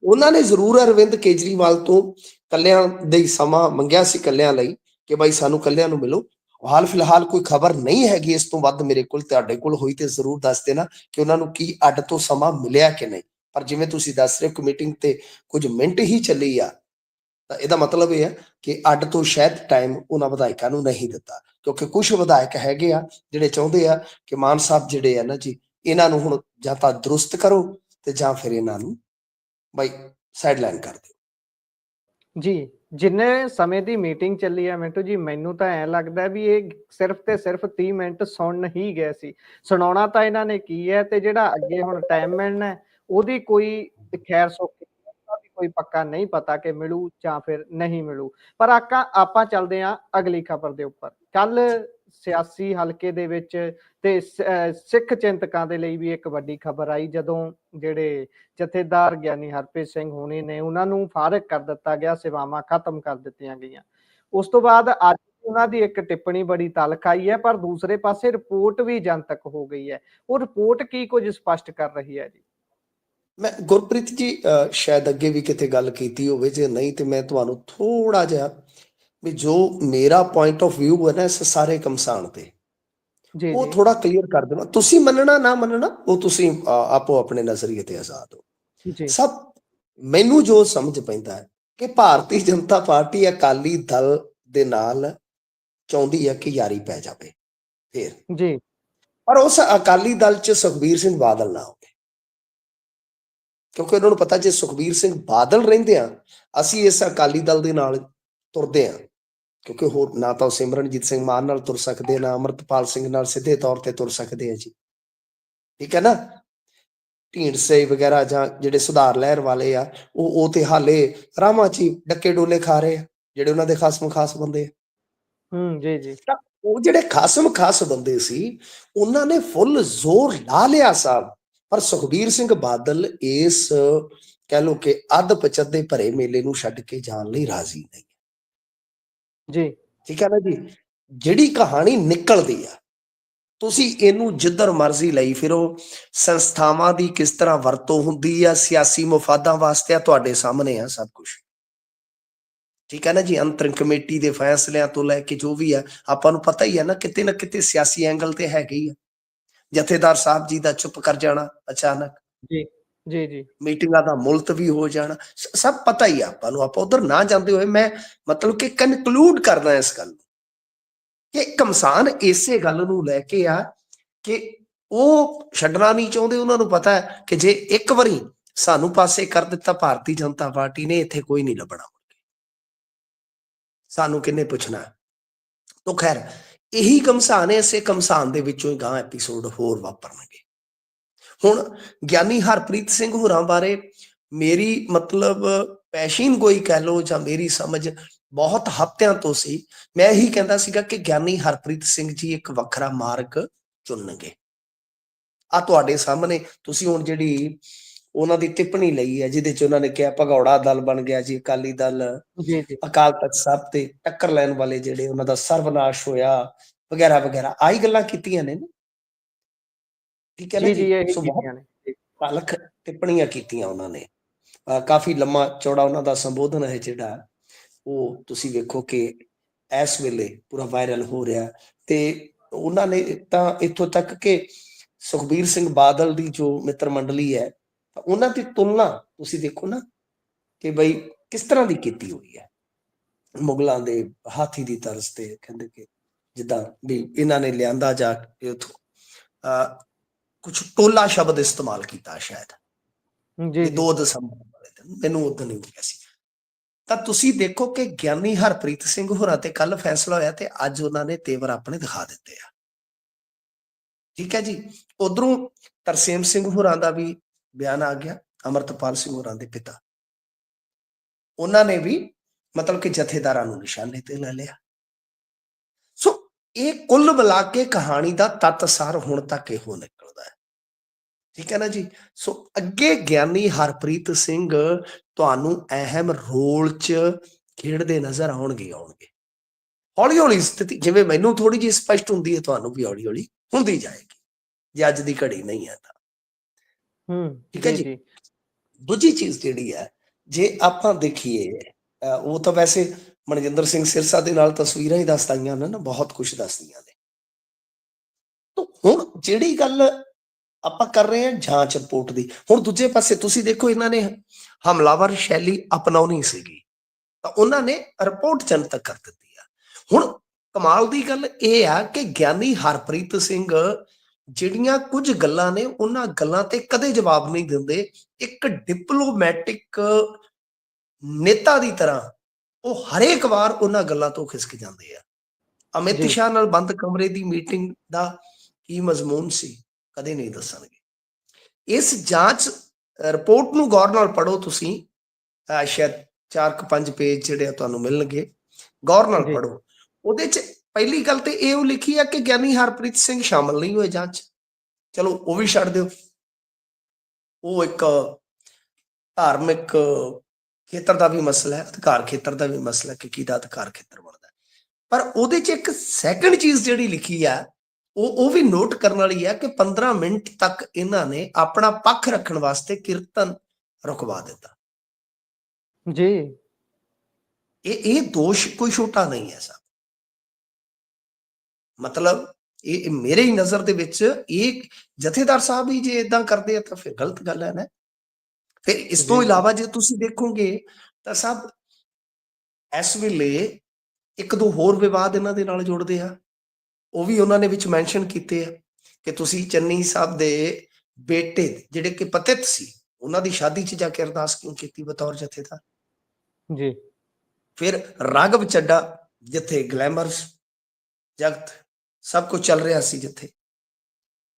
ਉਹਨਾਂ ਨੇ ਜ਼ਰੂਰ ਅਰਵਿੰਦ ਕੇਜਰੀਵਾਲ ਤੋਂ ਕੱਲਿਆਂ ਦੇ ਸਮਾਂ ਮੰਗਿਆ ਸੀ, ਕੱਲਿਆਂ ਲਈ, ਕਿ ਬਾਈ ਸਾਨੂੰ ਕੱਲਿਆਂ ਨੂੰ ਮਿਲੋ। ਹਾਲ ਫਿਲਹਾਲ ਕੋਈ ਖਬਰ ਨਹੀਂ ਹੈਗੀ ਇਸ ਤੋਂ ਵੱਧ ਮੇਰੇ ਕੋਲ, ਤੁਹਾਡੇ ਕੋਲ ਹੋਈ ਤੇ ਜ਼ਰੂਰ ਦੱਸ ਦੇਣਾ ਕਿ ਉਹਨਾਂ ਨੂੰ ਕੀ ਅੱਡ ਤੋਂ ਸਮਾਂ ਮਿਲਿਆ ਕਿ ਨਹੀਂ। ਪਰ ਜਿਵੇਂ ਤੁਸੀਂ ਦੱਸ ਰਹੇ ਹੋ ਕਿ ਮੀਟਿੰਗ ਤੇ ਕੁਝ ਮਿੰਟ ਹੀ ਚੱਲੀ ਆ, ਤਾਂ ਇਹਦਾ ਮਤਲਬ ਇਹ ਹੈ ਕਿ ਅੱਡ ਤੋਂ ਸ਼ਾਇਦ ਟਾਈਮ ਉਹਨਾਂ ਵਿਧਾਇਕਾਂ ਨੂੰ ਨਹੀਂ ਦਿੱਤਾ, ਕਿਉਂਕਿ ਕੁਝ ਵਿਧਾਇਕ ਹੈਗੇ ਆ ਜਿਹੜੇ ਚਾਹੁੰਦੇ ਆ ਕਿ ਮਾਨ ਸਾਹਿਬ ਜਿਹੜੇ ਆ ਨਾ ਜੀ, ਇਹਨਾਂ ਨੂੰ ਹੁਣ ਜਾਂ ਤਾਂ ਦਰੁਸਤ ਕਰੋ ਤੇ ਜਾਂ ਫਿਰ ਇਹਨਾਂ ਨੂੰ ਬਾਈ ਸਾਈਡਲਾਈਨ ਕਰ ਦਿਓ। ਜੀ। ਜਿੰਨੇ ਸਮੇਂ ਦੀ ਮੀਟਿੰਗ ਚੱਲੀ ਹੈ ਮਿੰਟੂ ਜੀ, ਮੈਨੂੰ ਤਾਂ ਐ ਲੱਗਦਾ ਵੀ ਇਹ ਸਿਰਫ ਤੇ ਸਿਰਫ 30 ਮਿੰਟ ਸੁਣ ਹੀ ਗਏ ਸੀ। ਸੁਣਾਉਣਾ ਤਾਂ ਇਹਨਾਂ ਨੇ ਕੀ ਹੈ, ਤੇ ਜਿਹੜਾ ਅੱਗੇ ਹੁਣ ਟਾਈਮ ਮਿਲਣਾ ਉਹਦੀ ਕੋਈ ਖੈਰ ਸੁੱਖ ਦਾ ਵੀ ਕੋਈ ਪੱਕਾ ਨਹੀਂ ਪਤਾ ਕਿ ਮਿਲੂ ਜਾਂ ਫਿਰ ਨਹੀਂ ਮਿਲੂ। ਪਰ ਆਪਾਂ ਚੱਲਦੇ ਹਾਂ ਅਗਲੀ ਖਬਰ ਦੇ ਉੱਪਰ। ਕੱਲ ਸਿਆਸੀ ਹਲਕੇ ਦੇ ਵਿੱਚ ਤੇ ਸਿੱਖ ਚਿੰਤਕਾਂ ਦੇ ਲਈ ਵੀ ਇੱਕ ਵੱਡੀ ਖਬਰ ਆਈ, ਜਦੋਂ ਜਿਹੜੇ ਜਥੇਦਾਰ ਗਿਆਨੀ ਹਰਪ੍ਰੀਤ ਸਿੰਘ ਹੋਣੀ ਨੇ ਉਹਨਾਂ ਨੂੰ ਫਾਰਗ ਕਰ ਦਿੱਤਾ ਗਿਆ, ਸੇਵਾਵਾਂ ਖਤਮ ਕਰ ਦਿੱਤੀਆਂ ਗਈਆਂ। ਉਸ ਤੋਂ ਬਾਅਦ ਅੱਜ ਉਹਨਾਂ ਦੀ ਇੱਕ ਟਿੱਪਣੀ ਬੜੀ ਤਲਖ ਆਈ ਹੈ, ਪਰ ਦੂਸਰੇ ਪਾਸੇ ਰਿਪੋਰਟ ਵੀ ਜਨਤਕ ਹੋ ਗਈ ਹੈ। ਉਹ ਰਿਪੋਰਟ ਕੀ ਕੁਝ ਸਪਸ਼ਟ ਕਰ ਰਹੀ ਹੈ ਜੀ? ਮੈਂ ਗੁਰਪ੍ਰੀਤ ਜੀ ਸ਼ਾਇਦ ਅੱਗੇ ਵੀ ਕਿਤੇ ਗੱਲ ਕੀਤੀ ਹੋਵੇ, ਜੇ ਨਹੀਂ ਤੇ ਮੈਂ ਤੁਹਾਨੂੰ ਥੋੜਾ ਜਿਹਾ ਵੀ ਜੋ ਮੇਰਾ ਪੁਆਇੰਟ ਆਫ ਵਿਊ ਹੈ ਨਾ ਇਸ ਸਾਰੇ ਕਮਸਾਨ ਤੇ, ਜੀ, ਉਹ ਜੀ, ਥੋੜਾ ਕਲੀਅਰ ਕਰ ਦੇਣਾ। ਤੁਸੀਂ ਮੰਨਣਾ ਨਾ ਮੰਨਣਾ ਉਹ ਤੁਸੀਂ ਆਪੋ ਆਪਣੇ ਨਜ਼ਰੀਏ ਤੇ ਆਜ਼ਾਦ ਹੋ। ਜੀ, ਸਭ ਮੈਨੂੰ ਜੋ ਸਮਝ ਪੈਂਦਾ ਹੈ ਕਿ ਭਾਰਤੀ ਜਨਤਾ ਪਾਰਟੀ ਅਕਾਲੀ ਦਲ ਦੇ ਨਾਲ ਚਾਹੁੰਦੀ ਹੈ ਕਿ ਯਾਰੀ ਪੈ ਜਾਵੇ ਫੇਰ, ਜੀ, ਪਰ ਉਸ ਅਕਾਲੀ ਦਲ ਚ ਸੁਖਬੀਰ ਸਿੰਘ ਬਾਦਲ ਨਾ ਹੋਵੇ, ਕਿਉਂਕਿ ਉਹਨਾਂ ਨੂੰ ਪਤਾ ਜੇ ਸੁਖਬੀਰ ਸਿੰਘ ਬਾਦਲ ਰਹਿੰਦੇ ਆ ਅਸੀਂ ਇਸ ਅਕਾਲੀ ਦਲ ਦੇ ਨਾਲ ਤੁਰਦੇ ਆ, ਕਿਉਂਕਿ ਹੋਰ ਨਾ ਤਾਂ ਉਹ ਸਿਮਰਨਜੀਤ ਸਿੰਘ ਮਾਨ ਨਾਲ ਤੁਰ ਸਕਦੇ, ਨਾ ਅਮਰਤਪਾਲ ਸਿੰਘ ਨਾਲ ਸਿੱਧੇ ਤੌਰ ਤੇ ਤੁਰ ਸਕਦੇ ਆ ਜੀ, ਠੀਕ ਹੈ ਨਾ। ਢੀਂਡਸੇ ਵਗੈਰਾ ਜਾਂ ਜਿਹੜੇ ਸੁਧਾਰ ਲਹਿਰ ਵਾਲੇ ਆ ਉਹ ਤੇ ਹਾਲੇ ਰਾਮਾਂ ਚ ਡੱਕੇ ਡੋਲੇ ਖਾ ਰਹੇ ਆ, ਜਿਹੜੇ ਉਹਨਾਂ ਦੇ ਖਾਸਮ ਖਾਸ ਬੰਦੇ ਆ। ਜੀ, ਜੀ, ਤਾਂ ਉਹ ਜਿਹੜੇ ਖਾਸਮ ਖਾਸ ਬੰਦੇ ਸੀ ਉਹਨਾਂ ਨੇ ਫੁੱਲ ਜ਼ੋਰ ਲਾ ਲਿਆ ਸਾਹਿਬ, ਪਰ ਸੁਖਬੀਰ ਸਿੰਘ ਬਾਦਲ ਇਸ ਕਹਿ ਲੋ ਕਿ ਅੱਧ ਪਚੱਦੇ ਭਰੇ ਮੇਲੇ ਨੂੰ ਛੱਡ ਕੇ ਜਾਣ ਲਈ ਰਾਜ਼ੀ ਨਹੀਂ। ਜੀ, ਠੀਕ ਹੈ ਨਾ ਜੀ। ਜਿਹੜੀ ਕਹਾਣੀ ਨਿਕਲਦੀ ਆ ਤੁਸੀਂ ਇਹਨੂੰ ਜਿੱਧਰ ਮਰਜ਼ੀ ਲਈ ਫਿਰੋ, ਸੰਸਥਾਵਾਂ ਦੀ ਕਿਸ ਤਰ੍ਹਾਂ ਵਰਤੋਂ ਹੁੰਦੀ ਆ ਸਿਆਸੀ ਮੁਫਾਦਾਂ ਵਾਸਤੇ, ਆ ਤੁਹਾਡੇ ਸਾਹਮਣੇ ਆ ਸਭ ਕੁਝ, ਠੀਕ ਹੈ ਨਾ ਜੀ। ਅੰਤਰਿਮ ਕਮੇਟੀ ਦੇ ਫੈਸਲਿਆਂ ਤੋਂ ਲੈ ਕੇ ਜੋ ਵੀ ਆ ਆਪਾਂ ਨੂੰ ਪਤਾ ਹੀ ਹੈ ਨਾ, ਕਿਤੇ ਨਾ ਕਿਤੇ ਸਿਆਸੀ ਐਂਗਲ ਤੇ ਹੈਗੇ ਹੀ ਆ। ਜਥੇਦਾਰ ਸਾਹਿਬ ਜੀ ਦਾ ਚੁੱਪ ਕਰ ਜਾਣਾ ਅਚਾਨਕ, ਜੀ, ਜੀ, ਜੀ, ਮੀਟਿੰਗਾਂ ਦਾ ਮੁਲਤਵੀ ਹੋ ਜਾਣਾ, ਸਭ ਪਤਾ ਹੀ ਆ ਆਪਾਂ ਨੂੰ। ਆਪਾਂ ਉਧਰ ਨਾ ਜਾਂਦੇ ਹੋਏ ਮੈਂ ਮਤਲਬ ਕਿ ਕਨਕਲੂਡ ਕਰਦਾ ਇਸ ਗੱਲ ਨੂੰ ਕਿ ਘਮਸਾਨ ਇਸੇ ਗੱਲ ਨੂੰ ਲੈ ਕੇ ਆ ਕਿ ਉਹ ਛੱਡਣਾ ਨਹੀਂ ਚਾਹੁੰਦੇ। ਉਹਨਾਂ ਨੂੰ ਪਤਾ ਹੈ ਕਿ ਜੇ ਇੱਕ ਵਾਰੀ ਸਾਨੂੰ ਪਾਸੇ ਕਰ ਦਿੱਤਾ ਭਾਰਤੀ ਜਨਤਾ ਪਾਰਟੀ ਨੇ, ਇੱਥੇ ਕੋਈ ਨਹੀਂ ਲੱਭਣਾ, ਸਾਨੂੰ ਕਿੰਨੇ ਪੁੱਛਣਾ। ਤਾਂ ਖੈਰ ਇਹੀ ਘਮਸਾਨ ਹੈ, ਇਸੇ ਘਮਸਾਨ ਦੇ ਵਿੱਚੋਂ ਹੀ ਗਾਂ ਐਪੀਸੋਡ ਹੋਰ ਵਾਪਰਨਗੇ। ਹੁਣ ਗਿਆਨੀ ਹਰਪ੍ਰੀਤ ਸਿੰਘ ਹੋਰਾਂ ਬਾਰੇ ਮੇਰੀ ਮਤਲਬ ਪੈਸ਼ੀਨ ਗੋਈ ਕਹਿ ਲਓ ਜਾਂ ਮੇਰੀ ਸਮਝ ਬਹੁਤ ਹਫ਼ਤਿਆਂ ਤੋਂ ਸੀ। ਮੈਂ ਇਹੀ ਕਹਿੰਦਾ ਸੀਗਾ ਕਿ ਗਿਆਨੀ ਹਰਪ੍ਰੀਤ ਸਿੰਘ ਜੀ ਇੱਕ ਵੱਖਰਾ ਮਾਰਗ ਚੁਣਨਗੇ। ਆ ਤੁਹਾਡੇ ਸਾਹਮਣੇ ਤੁਸੀਂ ਹੁਣ ਜਿਹੜੀ ਉਹਨਾਂ ਦੀ ਟਿੱਪਣੀ ਲਈ ਹੈ, ਜਿਹਦੇ ਚ ਉਹਨਾਂ ਨੇ ਕਿਹਾ ਭਗੌੜਾ ਦਲ ਬਣ ਗਿਆ ਜੀ ਅਕਾਲੀ ਦਲ, ਜੀ ਜੀ ਅਕਾਲ ਤਖਤ ਸਾਹਿਬ ਤੇ ਟੱਕਰ ਲੈਣ ਵਾਲੇ ਜਿਹੜੇ ਉਹਨਾਂ ਦਾ ਸਰਵਨਾਸ਼ ਹੋਇਆ ਵਗੈਰਾ ਵਗੈਰਾ, ਆਹੀ ਗੱਲਾਂ ਕੀਤੀਆਂ ਨੇ ਨਾ, ਠੀਕ ਹੈ ਨਾ ਜੀ ਜੀ। ਜੀ ਇਹੀ ਸੋ ਕੀਤੀਆਂ ਨੇ। ਪਾਲਕ ਟਿੱਪਣੀਆਂ ਕੀਤੀਆਂ ਉਹਨਾਂ ਨੇ, ਕਾਫੀ ਲੰਮਾ ਚੌੜਾ ਉਹਨਾਂ ਦਾ ਸੰਬੋਧਨ ਹੈ ਜਿਹੜਾ, ਉਹ ਤੁਸੀਂ ਵੇਖੋ ਕਿ ਇਸ ਵੇਲੇ ਪੂਰਾ ਵਾਇਰਲ ਹੋ ਰਿਹਾ। ਤੇ ਉਹਨਾਂ ਨੇ ਤਾਂ ਇੱਥੋਂ ਤੱਕ ਕਿ ਸੁਖਬੀਰ ਸਿੰਘ ਬਾਦਲ ਦੀ ਜੋ ਮਿੱਤਰ ਮੰਡਲੀ ਹੈ, ਉਹਨਾਂ ਦੀ ਤੁਲਨਾ ਤੁਸੀਂ ਦੇਖੋ ਨਾ ਕਿ ਬਈ ਕਿਸ ਤਰ੍ਹਾਂ ਦੀ ਕੀਤੀ ਹੋਈ ਹੈ। ਮੁਗਲਾਂ ਦੇ ਹਾਥੀ ਦੀ ਤਰਜ਼ ਤੇ ਕਹਿੰਦੇ ਕਿ ਜਿੱਦਾਂ ਵੀ ਇਹਨਾਂ ਨੇ ਲਿਆਂਦਾ ਜਾ ਕੇ ਉੱਥੋਂ ਕੁਛ ਟੋਲਾ ਸ਼ਬਦ ਇਸਤੇਮਾਲ ਕੀਤਾ ਸ਼ਾਇਦ ਜੀ ਇਹ 2 ਦਸੰਬਰ ਵਾਲੇ ਦਿਨ, ਮੈਨੂੰ ਉਦੋਂ ਨਹੀਂ ਗਿਆ ਸੀ। ਤਾਂ ਤੁਸੀਂ ਦੇਖੋ ਕਿ ਗਿਆਨੀ ਹਰਪ੍ਰੀਤ ਸਿੰਘ ਹੋਰਾਂ ਤੇ ਕੱਲ ਫੈਸਲਾ ਹੋਇਆ ਤੇ ਅੱਜ ਉਹਨਾਂ ਨੇ ਤੇਵਰ ਆਪਣੇ ਦਿਖਾ ਦਿੱਤੇ ਆ, ਠੀਕ ਹੈ ਜੀ। ਉਧਰੋਂ ਤਰਸੇਮ ਸਿੰਘ ਹੋਰਾਂ ਦਾ ਵੀ ਬਿਆਨ ਆ ਗਿਆ, ਅਮਰਤਪਾਲ ਸਿੰਘ ਹੋਰਾਂ ਦੇ ਪਿਤਾ, ਉਹਨਾਂ ਨੇ ਵੀ ਮਤਲਬ ਕਿ ਜਥੇਦਾਰਾਂ ਨੂੰ ਨਿਸ਼ਾਨੇ ਤੇ ਲੈ ਲਿਆ। ਸੋ ਇਹ ਕੁੱਲ ਮਿਲਾ ਕੇ ਕਹਾਣੀ ਦਾ ਤੱਤ ਸਾਰ ਹੁਣ ਤੱਕ ਇਹੋ ਨਿਕਲਦਾ ਹੈ, ਠੀਕ ਹੈ ਨਾ ਜੀ। ਸੋ ਅੱਗੇ ਗਿਆਨੀ ਹਰਪ੍ਰੀਤ ਸਿੰਘ ਤੁਹਾਨੂੰ ਅਹਿਮ ਰੋਲ 'ਚ ਖੇਡਦੇ ਨਜ਼ਰ ਆਉਣਗੇ ਹੌਲੀ ਹੌਲੀ ਸਥਿਤੀ ਜਿਵੇਂ ਮੈਨੂੰ ਥੋੜੀ ਜਿਹੀ ਸਪਸ਼ਟ ਹੁੰਦੀ ਹੈ, ਤੁਹਾਨੂੰ ਵੀ ਹੌਲੀ ਹੌਲੀ ਹੁੰਦੀ ਜਾਏਗੀ, ਜੇ ਅੱਜ ਦੀ ਘੜੀ ਨਹੀਂ ਹੈ ਤਾਂ, ਠੀਕ ਹੈ ਜੀ। ਦੂਜੀ ਚੀਜ਼ ਜਿਹੜੀ ਹੈ, ਜੇ ਆਪਾਂ ਦੇਖੀਏ ਉਹ ਤਾਂ ਵੈਸੇ ਮਨਜਿੰਦਰ ਸਿੰਘ ਸਿਰਸਾ ਦੇ ਨਾਲ ਤਸਵੀਰਾਂ ਹੀ ਦੱਸਦੀਆਂ ਨੇ ਨਾ, ਬਹੁਤ ਕੁਝ ਦੱਸਦੀਆਂ ਨੇ। ਹੁਣ ਜਿਹੜੀ ਗੱਲ ਆਪਾਂ ਕਰ ਰਹੇ ਹਾਂ ਜਾਂਚ ਰਿਪੋਰਟ ਦੀ, ਹੁਣ ਦੂਜੇ ਪਾਸੇ ਤੁਸੀਂ ਦੇਖੋ ਇਹਨਾਂ ਨੇ ਹਮਲਾਵਰ ਸ਼ੈਲੀ ਅਪਣਾਉਣੀ ਸੀਗੀ ਤਾਂ ਉਹਨਾਂ ਨੇ ਰਿਪੋਰਟ ਜਨਤਕ ਕਰ ਦਿੱਤੀ ਆ। ਹੁਣ ਕਮਾਲ ਦੀ ਗੱਲ ਇਹ ਆ ਕਿ ਗਿਆਨੀ ਹਰਪ੍ਰੀਤ ਸਿੰਘ ਜਿਹੜੀਆਂ ਕੁਝ ਗੱਲਾਂ ਨੇ ਉਹਨਾਂ ਗੱਲਾਂ ਤੇ ਕਦੇ ਜਵਾਬ ਨਹੀਂ ਦਿੰਦੇ। ਇੱਕ ਡਿਪਲੋਮੈਟਿਕ ਨੇਤਾ ਦੀ ਤਰ੍ਹਾਂ ਉਹ ਹਰੇਕ ਵਾਰ ਉਹਨਾਂ ਗੱਲਾਂ ਤੋਂ ਖਿਸਕ ਜਾਂਦੇ ਆ। ਅਮਿਤ ਸ਼ਾਹ ਨਾਲ ਬੰਦ ਕਮਰੇ ਦੀ ਮੀਟਿੰਗ ਦਾ ਕੀ ਮਜ਼ਮੂਨ ਸੀ ਕਦੇ ਨਹੀਂ ਦੱਸਣਗੇ। ਇਸ ਜਾਂਚ ਰਿਪੋਰਟ ਨੂੰ ਗੌਰ ਨਾਲ ਪੜ੍ਹੋ ਤੁਸੀਂ, ਸ਼ਾਇਦ 4-5 ਪੇਜ ਜਿਹੜੇ ਤੁਹਾਨੂੰ ਮਿਲਣਗੇ, ਗੌਰ ਨਾਲ ਪੜ੍ਹੋ। ਉਹਦੇ ਚ ਪਹਿਲੀ ਗੱਲ ਤੇ ਇਹ ਲਿਖੀ ਆ ਕਿ ਗਿਆਨੀ ਹਰਪ੍ਰੀਤ ਸਿੰਘ ਸ਼ਾਮਲ ਨਹੀਂ ਹੋਏ ਜਾਂਚ। ਚਲੋ ਉਹ ਵੀ ਛੱਡ ਦਿਓ, ਉਹ ਇੱਕ ਧਾਰਮਿਕ ਖੇਤਰ ਦਾ ਵੀ ਮਸਲਾ ਹੈ, ਅਧਿਕਾਰ ਖੇਤਰ ਦਾ ਵੀ ਮਸਲਾ ਕਿ ਕਿਹਦਾ ਅਧਿਕਾਰ ਖੇਤਰ ਬਣਦਾ। ਪਰ ਉਹਦੇ ਚ ਇੱਕ ਸੈਕੰਡ ਚੀਜ਼ ਜਿਹੜੀ ਲਿਖੀ ਆ ਉਹ ਵੀ ਨੋਟ ਕਰਨ ਵਾਲੀ ਹੈ ਕਿ 15 ਮਿੰਟ ਤੱਕ ਇਹਨਾਂ ਨੇ ਆਪਣਾ ਪੱਖ ਰੱਖਣ ਵਾਸਤੇ ਕੀਰਤਨ ਰੁਕਵਾ ਦਿੱਤਾ ਜੀ। ਇਹ ਦੋਸ਼ ਕੋਈ ਛੋਟਾ ਨਹੀਂ ਹੈ ਸਾਹਿਬ, ਮਤਲਬ ਇਹ ਮੇਰੇ ਹੀ ਨਜ਼ਰ ਦੇ ਵਿੱਚ ਇਹ ਜਥੇਦਾਰ ਸਾਹਿਬ ਹੀ ਜੇ ਇਦਾਂ ਕਰਦੇ ਆ ਤਾਂ ਫਿਰ ਗਲਤ ਗੱਲ ਹੈ ਨਾ। ਫਿਰ ਇਸ ਤੋਂ ਇਲਾਵਾ ਜੇ ਤੁਸੀਂ ਦੇਖੋਗੇ ਤਾਂ ਸਭ ਇਸ ਵੇਲੇ 1-2 ਹੋਰ ਵਿਵਾਦ ਇਹਨਾਂ ਦੇ ਨਾਲ ਜੁੜਦੇ ਆ, ਉਹ ਵੀ ਉਹਨਾਂ ਨੇ ਵਿੱਚ ਮੈਂਸ਼ਨ ਕੀਤੇ ਆ ਕਿ ਤੁਸੀਂ ਚੰਨੀ ਸਾਹਿਬ ਦੇ ਬੇਟੇ ਜਿਹੜੇ ਕਿ ਪਤਿਤ ਸੀ ਉਹਨਾਂ ਦੀ ਸ਼ਾਦੀ 'ਚ ਜਾ ਕੇ ਅਰਦਾਸ ਕਿਉਂ ਕੀਤੀ ਬਤੌਰ ਜਥੇਦਾਰ ਜੀ। ਫਿਰ ਰਾਘਵ ਚੱਡਾ ਜਿੱਥੇ ਗਲੈਮਰਸ ਜਗਤ ਸਭ ਕੁਝ ਚੱਲ ਰਿਹਾ ਸੀ, ਜਿੱਥੇ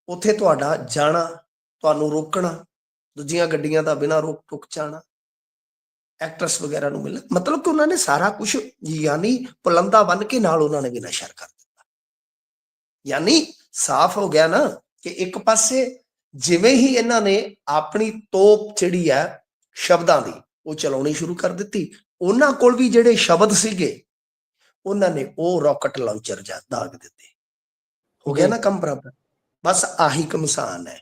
ਉੱਥੇ ਤੁਹਾਡਾ ਜਾਣਾ, ਤੁਹਾਨੂੰ ਰੋਕਣਾ, ਦੂਜੀਆਂ ਗੱਡੀਆਂ ਦਾ ਬਿਨਾਂ ਰੋਕ ਟੁਕ ਜਾਣਾ, ਐਕਟਰਸ ਵਗੈਰਾ ਨੂੰ ਮਿਲਣਾ, ਮਤਲਬ ਕਿ ਉਹਨਾਂ ਨੇ ਸਾਰਾ ਕੁਝ ਯਾਨੀ ਪੁਲੰਦਾ ਬਣ ਕੇ ਨਾਲ ਉਹਨਾਂ ਨੇ ਵੀ ਨਸ਼ਰ ਕਰ ਦਿੱਤਾ। ਯਾਨੀ ਸਾਫ਼ ਹੋ ਗਿਆ ਨਾ ਕਿ ਇੱਕ ਪਾਸੇ ਜਿਵੇਂ ਹੀ ਇਹਨਾਂ ਨੇ ਆਪਣੀ ਤੋਪ ਜਿਹੜੀ ਹੈ ਸ਼ਬਦਾਂ ਦੀ ਉਹ ਚਲਾਉਣੀ ਸ਼ੁਰੂ ਕਰ ਦਿੱਤੀ, ਉਹਨਾਂ ਕੋਲ ਵੀ ਜਿਹੜੇ ਸ਼ਬਦ ਸੀਗੇ ਉਹਨਾਂ ਨੇ ਉਹ ਰਾਕਟ ਲਾਂਚਰ ਜਾਂ ਦਾਗ ਦਿੱਤੇ। ਹੋ ਗਿਆ ਨਾ ਕੰਮ ਬਰਾਬਰ। ਬਸ ਆਹੀ ਘਮਸਾਨ ਹੈ।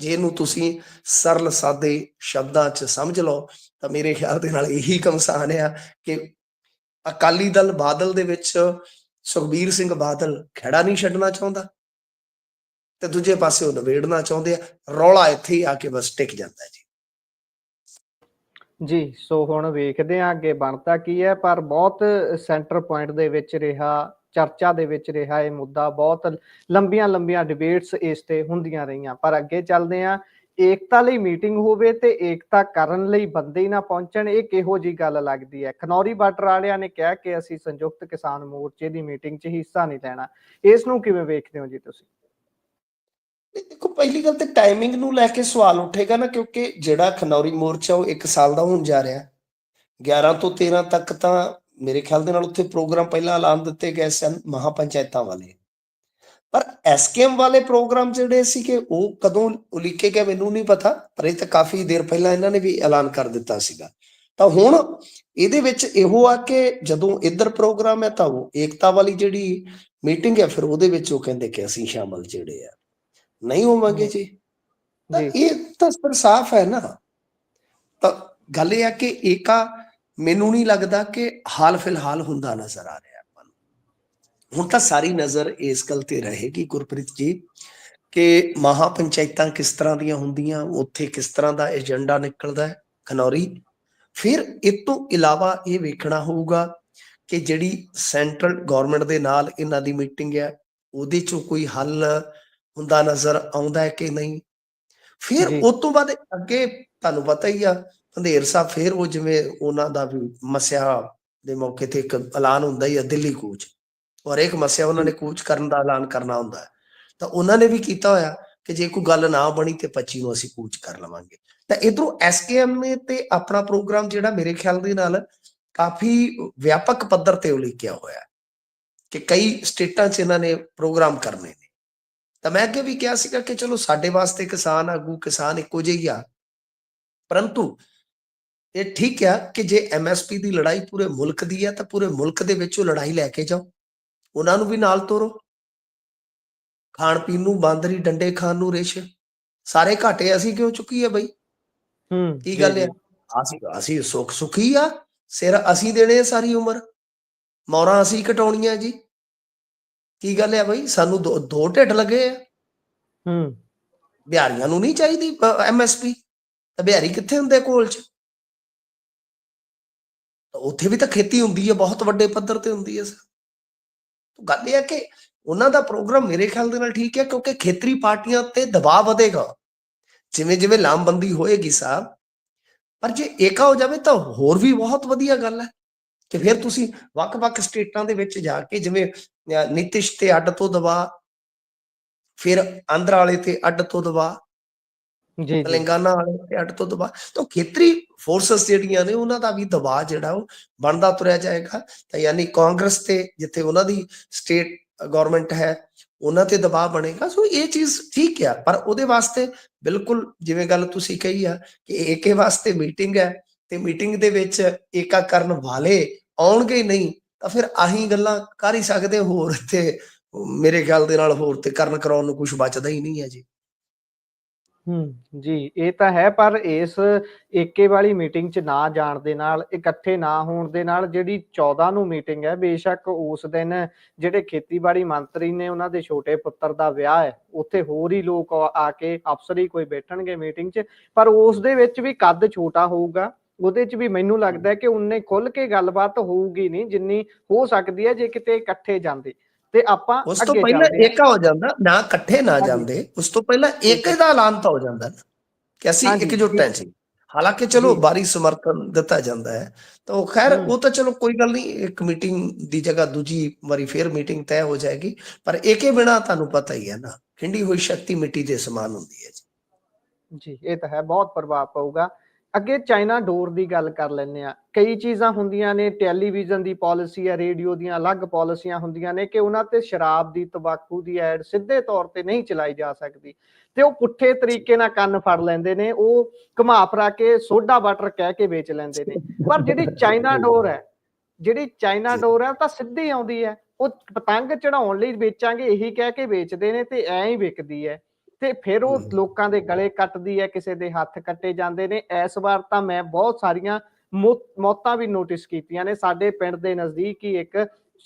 ਜੇ ਇਹਨੂੰ ਤੁਸੀਂ ਸਰਲ ਸਾਦੇ ਸ਼ਬਦਾਂ 'ਚ ਸਮਝ ਲਓ ਤਾਂ ਮੇਰੇ ਖਿਆਲ ਦੇ ਨਾਲ ਇਹੀ ਘਮਸਾਨ ਆ ਕਿ ਅਕਾਲੀ ਦਲ ਬਾਦਲ ਦੇ ਵਿੱਚ ਸੁਖਬੀਰ ਸਿੰਘ ਬਾਦਲ ਖਹਿੜਾ ਨਹੀਂ ਛੱਡਣਾ ਚਾਹੁੰਦਾ ਤੇ ਦੂਜੇ ਪਾਸੇ ਉਹ ਨਵੇੜਨਾ ਚਾਹੁੰਦੇ ਆ। ਰੌਲਾ ਇੱਥੇ ਹੀ ਆ ਕੇ ਬਸ ਟਿਕ ਜਾਂਦਾ ਜੀ। ਸੋ ਹੁਣ ਵੇਖਦੇ ਆ ਅੱਗੇ ਬਣਦਾ ਕੀ ਹੈ, ਪਰ ਬਹੁਤ ਸੈਂਟਰ ਪੁਆਇੰਟ ਦੇ ਵਿੱਚ ਰਿਹਾ ਚਰਚਾ ਦੇ ਵਿੱਚ ਰਿਹਾ ਇਹ ਮੁੱਦਾ, ਬਹੁਤ ਲੰਬੀਆਂ ਡਿਬੇਟਸ ਇਸ ਤੇ ਹੁੰਦੀਆਂ ਰਹੀਆਂ। ਪਰ ਅੱਗੇ ਚੱਲਦੇ ਆ, ਏਕਤਾ ਲਈ ਮੀਟਿੰਗ ਹੋਵੇ ਤੇ ਏਕਤਾ ਕਰਨ ਲਈ ਬੰਦੇ ਹੀ ਨਾ ਪਹੁੰਚਣ, ਇਹ ਕਿਹੋ ਜੀ ਗੱਲ ਲੱਗਦੀ ਹੈ? ਖਨੌਰੀ ਬਾਰਡਰ ਵਾਲਿਆਂ ਨੇ ਕਿਹਾ ਕਿ ਅਸੀਂ ਸੰਯੁਕਤ ਕਿਸਾਨ ਮੋਰਚੇ ਦੀ ਮੀਟਿੰਗ 'ਚ ਹਿੱਸਾ ਨਹੀਂ ਲੈਣਾ, ਇਸ ਨੂੰ ਕਿਵੇਂ ਵੇਖਦੇ ਹੋ ਜੀ ਤੁਸੀਂ? ਦੇਖੋ, ਪਹਿਲੀ ਗੱਲ ਤੇ ਟਾਈਮਿੰਗ ਨੂੰ ਲੈ ਕੇ ਸਵਾਲ ਉੱਠੇਗਾ ਨਾ, ਕਿਉਂਕਿ ਜਿਹੜਾ ਖਨੌਰੀ ਮੋਰਚਾ ਉਹ 1 ਸਾਲ ਦਾ ਹੋਣ ਜਾ ਰਿਹਾ। 11 ਤੋਂ 13 ਤੱਕ ਤਾਂ ਮੇਰੇ ਖਿਆਲ ਦੇ ਨਾਲ ਉੱਥੇ ਪ੍ਰੋਗਰਾਮ ਪਹਿਲਾਂ ਐਲਾਨ ਦਿੱਤੇ ਗਏ ਸਨ ਮਹਾਪੰਚਾਇਤਾਂ ਵਾਲੇ, ਪਰ ਐਸਕੇਐਮ ਵਾਲੇ ਪ੍ਰੋਗਰਾਮ ਜਿਹੜੇ ਸੀਗੇ ਉਹ ਕਦੋਂ ਉਲੀਕੇ ਗਏ ਮੈਨੂੰ ਨਹੀਂ ਪਤਾ, ਪਰ ਇਹ ਤਾਂ ਕਾਫੀ ਦੇਰ ਪਹਿਲਾਂ ਇਹਨਾਂ ਨੇ ਵੀ ਐਲਾਨ ਕਰ ਦਿੱਤਾ ਸੀਗਾ। ਤਾਂ ਹੁਣ ਇਹਦੇ ਵਿੱਚ ਇਹੋ ਆ ਕਿ ਜਦੋਂ ਇੱਧਰ ਪ੍ਰੋਗਰਾਮ ਹੈ ਤਾਂ ਉਹ ਏਕਤਾ ਵਾਲੀ ਜਿਹੜੀ ਮੀਟਿੰਗ ਹੈ, ਫਿਰ ਉਹਦੇ ਵਿੱਚ ਉਹ ਕਹਿੰਦੇ ਕਿ ਅਸੀਂ ਸ਼ਾਮਲ ਜਿਹੜੇ ਆ ਨਹੀਂ ਹੋਵਾਂਗੇ ਜੀ। ਤਾਂ ਇਹ ਤਾਂ ਫਿਰ ਸਾਫ਼ ਹੈ ਨਾ। ਤਾਂ ਗੱਲ ਇਹ ਆ ਕਿ ਏਕਾ ਮੈਨੂੰ ਨਹੀਂ ਲੱਗਦਾ ਕਿ ਹਾਲ ਫਿਲਹਾਲ ਹੁੰਦਾ ਨਜ਼ਰ ਆ ਰਿਹਾ ਆਪਾਂ ਨੂੰ। ਹੁਣ ਤਾਂ ਸਾਰੀ ਨਜ਼ਰ ਇਸ ਗੱਲ ਤੇ ਰਹੇਗੀ ਗੁਰਪ੍ਰੀਤ ਜੀ ਕਿ ਮਹਾਪੰਚਾਇਤਾਂ ਕਿਸ ਤਰ੍ਹਾਂ ਦੀਆਂ ਹੁੰਦੀਆਂ, ਉੱਥੇ ਕਿਸ ਤਰ੍ਹਾਂ ਦਾ ਏਜੰਡਾ ਨਿਕਲਦਾ ਹੈ ਖਨੌਰੀ। ਫਿਰ ਇਸ ਤੋਂ ਇਲਾਵਾ ਇਹ ਵੇਖਣਾ ਹੋਊਗਾ ਕਿ ਜਿਹੜੀ ਸੈਂਟਰਲ ਗਵਰਨਮੈਂਟ ਦੇ ਨਾਲ ਇਹਨਾਂ ਦੀ ਮੀਟਿੰਗ ਹੈ ਉਹਦੇ ਚੋਂ ਕੋਈ ਹੱਲ ਹੁੰਦਾ ਨਜ਼ਰ ਆਉਂਦਾ ਹੈ ਕਿ ਨਹੀਂ। ਫਿਰ ਉਸ ਤੋਂ ਬਾਅਦ ਅੱਗੇ ਤੁਹਾਨੂੰ ਪਤਾ ਹੀ ਆ, ਹੰਦੇਰ ਸਾਹਿਬ ਫਿਰ ਉਹ ਜਿਵੇਂ ਉਹਨਾਂ ਦਾ ਵੀ ਮਸਿਆ ਦੇ ਮੌਕੇ ਤੇ ਇੱਕ ਐਲਾਨ ਹੁੰਦਾ ਹੀ ਆ ਦਿੱਲੀ ਕੂਚ, ਔਰ ਇੱਕ ਮਸਿਆ ਉਹਨਾਂ ਨੇ ਕੂਚ ਕਰਨ ਦਾ ਐਲਾਨ ਕਰਨਾ ਹੁੰਦਾ ਹੈ। ਤਾਂ ਉਹਨਾਂ ਨੇ ਵੀ ਕੀਤਾ ਹੋਇਆ ਕਿ ਜੇ ਕੋਈ ਗੱਲ ਨਾ ਬਣੀ ਤੇ 25 ਨੂੰ ਅਸੀਂ ਕੂਚ ਕਰ ਲਵਾਂਗੇ। ਤਾਂ ਇਧਰੋਂ ਐਸਕੇਐਮ ਨੇ ਤੇ ਆਪਣਾ ਪ੍ਰੋਗਰਾਮ ਜਿਹੜਾ ਮੇਰੇ ਖਿਆਲ ਦੇ ਨਾਲ ਕਾਫੀ ਵਿਆਪਕ ਪੱਧਰ ਤੇ ਉਲੀਕਿਆ ਹੋਇਆ ਕਿ ਕਈ ਸਟੇਟਾਂ 'ਚ ਇਹਨਾਂ ਨੇ ਪ੍ਰੋਗਰਾਮ ਕਰਨੇ ਨੇ। ਤਾਂ ਮੈਂ ਅੱਗੇ ਵੀ ਕਿਹਾ ਸੀਗਾ ਕਿ ਚਲੋ ਸਾਡੇ ਵਾਸਤੇ ਕਿਸਾਨ ਆਗੂ, ਕਿਸਾਨ ਇੱਕੋ ਜਿਹੇ ਆ, ਪਰੰਤੂ ਇਹ ਠੀਕ ਆ ਕਿ ਜੇ ਐਮਐਸਪੀ ਦੀ ਲੜਾਈ ਪੂਰੇ ਮੁਲਕ ਦੀ ਹੈ ਤਾਂ ਪੂਰੇ ਮੁਲਕ ਦੇ ਵਿੱਚ ਉਹ ਲੜਾਈ ਲੈ ਕੇ ਜਾਓ, ਉਹਨਾਂ ਨੂੰ ਵੀ ਨਾਲ ਤੋਰੋ। ਖਾਣ ਪੀਣ ਨੂੰ ਬਾਂਦਰੀ, ਡੰਡੇ ਖਾਣ ਨੂੰ ਰਿਛ, ਸਾਰੇ ਘਾਟੇ ਅਸੀਂ ਕਿਉਂ ਚੁੱਕੀ ਹੈ ਬਈ? ਕੀ ਗੱਲ ਹੈ? ਅਸੀਂ ਸੁਖੀ ਆ, ਸਿਰ ਅਸੀਂ ਦੇਣੇ ਆ ਸਾਰੀ ਉਮਰ, ਮੌਰਾਂ ਅਸੀਂ ਕਟਾਉਣੀਆਂ ਜੀ। ਕੀ ਗੱਲ ਹੈ ਬਈ? ਸਾਨੂੰ ਦੋ ਢਿੱਡ ਲੱਗੇ ਆ। ਬਿਹਾਰੀਆਂ ਨੂੰ ਨਹੀਂ ਚਾਹੀਦੀ ਐਮਐਸਪੀ, ਤਾਂ ਬਿਹਾਰੀ ਕਿੱਥੇ ਹੁੰਦੇ ਕੋਲ 'ਚ? ਉੱਥੇ ਵੀ ਤਾਂ ਖੇਤੀ ਹੁੰਦੀ ਹੈ, ਬਹੁਤ ਵੱਡੇ ਪੱਧਰ ਤੇ ਹੁੰਦੀ ਹੈ। ਗੱਲ ਇਹ ਹੈ ਕਿ ਉਹਨਾਂ ਦਾ ਪ੍ਰੋਗਰਾਮ ਮੇਰੇ ਖਿਆਲ ਦੇ ਨਾਲ ਠੀਕ ਹੈ, ਕਿਉਂਕਿ ਖੇਤਰੀ ਪਾਰਟੀਆਂ ਤੇ ਦਬਾਅ ਵਧੇਗਾ ਜਿਵੇਂ ਜਿਵੇਂ ਲਾਮਬੰਦੀ ਹੋਏਗੀ ਸਾਹਿਬ। ਪਰ ਜੇ ਏਕਾ ਹੋ ਜਾਵੇ ਤਾਂ ਹੋਰ ਵੀ ਬਹੁਤ ਵਧੀਆ ਗੱਲ ਹੈ ਕਿ ਫਿਰ ਤੁਸੀਂ ਵੱਖ-ਵੱਖ ਸਟੇਟਾਂ ਦੇ ਵਿੱਚ ਜਾ ਕੇ, ਜਿਵੇਂ ਨਿਤਿਸ਼ ਤੇ ਅੱਡ ਤੋਂ ਦਬਾਅ, ਫਿਰ ਆਂਧਰਾ ਵਾਲੇ ਤੇ ਅੱਡ ਤੋਂ ਦਬਾਅ, ਤੇਲੰਗਾਨਾ ਵਾਲੇ ਤੇ ਅੱਡ ਤੋਂ ਦਬਾਅ, ਤਾਂ ਖੇਤਰੀ ਫੋਰਸਸ ਜਿਹੜੀਆਂ ਨੇ ਉਹਨਾਂ ਦਾ ਵੀ ਦਬਾਅ ਜਿਹੜਾ ਉਹ ਬਣਦਾ ਤੁਰਿਆ ਜਾਏਗਾ। ਤਾਂ ਯਾਨੀ ਕਾਂਗਰਸ ਤੇ ਜਿੱਥੇ ਉਹਨਾਂ ਦੀ ਸਟੇਟ ਗਵਰਨਮੈਂਟ ਹੈ ਉਹਨਾਂ ਤੇ ਦਬਾਅ ਬਣੇਗਾ। ਸੋ ਇਹ ਚੀਜ਼ ਠੀਕ ਆ, ਪਰ ਉਹਦੇ ਵਾਸਤੇ ਬਿਲਕੁਲ ਜਿਵੇਂ ਗੱਲ ਤੁਸੀਂ ਕਹੀ ਆ ਕਿ ਏਕੇ ਵਾਸਤੇ ਮੀਟਿੰਗ ਹੈ ਤੇ ਮੀਟਿੰਗ ਦੇ ਵਿੱਚ ਏਕਾ ਕਰਨ ਵਾਲੇ ਆਉਣਗੇ ਨਹੀਂ, ਤਾਂ ਫਿਰ ਆਹੀ ਗੱਲਾਂ ਕਰ ਹੀ ਸਕਦੇ। ਹੋਰ ਤੇ ਮੇਰੇ ਖਿਆਲ ਦੇ ਨਾਲ ਹੋਰ ਤੇ ਕਰਨ ਕਰਾਉਣ ਨੂੰ ਕੁਝ ਬਚਦਾ ਹੀ ਨਹੀਂ ਹੈ ਜੀ। ਜੀ, ਇਹ ਤਾਂ ਹੈ, ਪਰ ਇਸ ਏਕੇ ਵਾਲੀ ਮੀਟਿੰਗ 'ਚ ਨਾ ਜਾਣ ਦੇ ਨਾਲ, ਇਕੱਠੇ ਨਾ ਹੋਣ ਦੇ ਨਾਲ, ਜਿਹੜੀ 14 ਨੂੰ ਮੀਟਿੰਗ ਹੈ, ਬੇਸ਼ੱਕ ਉਸ ਦਿਨ ਜਿਹੜੇ ਖੇਤੀਬਾੜੀ ਮੰਤਰੀ ਨੇ ਉਹਨਾਂ ਦੇ ਛੋਟੇ ਪੁੱਤਰ ਦਾ ਵਿਆਹ ਹੈ, ਉੱਥੇ ਹੋਰ ਹੀ ਲੋਕ ਆ ਕੇ ਅਫਸਰ ਹੀ ਕੋਈ ਬੈਠਣਗੇ ਮੀਟਿੰਗ 'ਚ, ਪਰ ਉਸ ਦੇ ਵਿੱਚ ਵੀ ਕੱਦ ਛੋਟਾ ਹੋਊਗਾ। ਉਹਦੇ 'ਚ ਵੀ ਮੈਨੂੰ ਲੱਗਦਾ ਕਿ ਉਨੇ ਖੁੱਲ ਕੇ ਗੱਲਬਾਤ ਹੋਊਗੀ ਨਹੀਂ ਜਿੰਨੀ ਹੋ ਸਕਦੀ ਹੈ ਜੇ ਕਿਤੇ ਇਕੱਠੇ ਜਾਂਦੇ। ਤੇ ਆਪਾਂ ਉਸ ਤੋਂ ਪਹਿਲਾਂ ਏਕਾ ਹੋ ਜਾਂਦਾ ਨਾ, ਇਕੱਠੇ ਨਾ ਜਾਂਦੇ, ਉਸ ਤੋਂ ਪਹਿਲਾਂ ਏਕੇ ਦਾ ਐਲਾਨ ਤਾਂ ਹੋ ਜਾਂਦਾ ਕਿ ਅਸੀਂ ਇਕਜੁੱਟ ਹਾਂ ਜੀ। ਹਾਲਾਂਕਿ ਚਲੋ ਬਾਰੀ ਸਮਰਥਨ ਦਿੱਤਾ ਜਾਂਦਾ ਹੈ, ਤਾਂ ਉਹ ਖੈਰ ਉਹ ਤਾਂ ਚਲੋ ਕੋਈ ਗੱਲ ਨਹੀਂ, ਇੱਕ ਮੀਟਿੰਗ ਦੀ ਜਗ੍ਹਾ ਦੂਜੀ ਵਾਰੀ ਫੇਰ ਮੀਟਿੰਗ ਤੈਅ ਹੋ ਜਾਏਗੀ। ਪਰ ਏਕੇ ਬਿਨਾਂ ਤੁਹਾਨੂੰ ਪਤਾ ਹੀ ਹੈ ਨਾ, ਖਿੰਡੀ ਹੋਈ ਸ਼ਕਤੀ ਮਿੱਟੀ ਦੇ ਸਮਾਨ ਹੁੰਦੀ ਹੈ ਜੀ। ਇਹ ਤਾਂ ਹੈ, ਬਹੁਤ ਪ੍ਰਭਾਵ ਪਊਗਾ। ਅੱਗੇ ਚਾਈਨਾ ਡੋਰ ਦੀ ਗੱਲ ਕਰ ਲੈਂਦੇ ਆ। ਕਈ ਚੀਜ਼ਾਂ ਹੁੰਦੀਆਂ ਨੇ, ਟੈਲੀਵਿਜ਼ਨ ਦੀ ਪਾਲਿਸੀ ਹੈ, ਰੇਡੀਓ ਦੀਆਂ ਅਲੱਗ ਪਾਲਿਸੀਆਂ ਹੁੰਦੀਆਂ ਨੇ ਕਿ ਉਹਨਾਂ ਤੇ ਸ਼ਰਾਬ ਦੀ, ਤੰਬਾਕੂ ਦੀ ਐਡ ਸਿੱਧੇ ਤੌਰ ਤੇ ਨਹੀਂ ਚਲਾਈ ਜਾ ਸਕਦੀ, ਤੇ ਉਹ ਪੁੱਠੇ ਤਰੀਕੇ ਨਾਲ ਕੰਨ ਫੜ ਲੈਂਦੇ ਨੇ, ਉਹ ਘੁਮਾ ਫਰਾ ਕੇ ਸੋਡਾ ਵਾਟਰ ਕਹਿ ਕੇ ਵੇਚ ਲੈਂਦੇ ਨੇ। ਪਰ ਜਿਹੜੀ ਚਾਈਨਾ ਡੋਰ ਹੈ ਤਾਂ ਸਿੱਧੀ ਆਉਂਦੀ ਹੈ, ਉਹ ਪਤੰਗ ਚੜਾਉਣ ਲਈ ਵੇਚਾਂਗੇ ਇਹੀ ਕਹਿ ਕੇ ਵੇਚਦੇ ਨੇ ਤੇ ਐਂ ਹੀ ਵਿਕਦੀ ਹੈ, ਤੇ ਫਿਰ ਉਹ ਲੋਕਾਂ ਦੇ ਗਲੇ ਕੱਟਦੀ ਹੈ, ਕਿਸੇ ਦੇ ਹੱਥ ਕੱਟੇ ਜਾਂਦੇ ਨੇ। ਇਸ ਵਾਰ ਤਾਂ ਮੈਂ ਬਹੁਤ ਸਾਰੀਆਂ ਮੌਤਾਂ ਵੀ ਨੋਟਿਸ ਕੀਤੀਆਂ ਨੇ। ਸਾਡੇ ਪਿੰਡ ਦੇ ਨਜ਼ਦੀਕ ਹੀ ਇੱਕ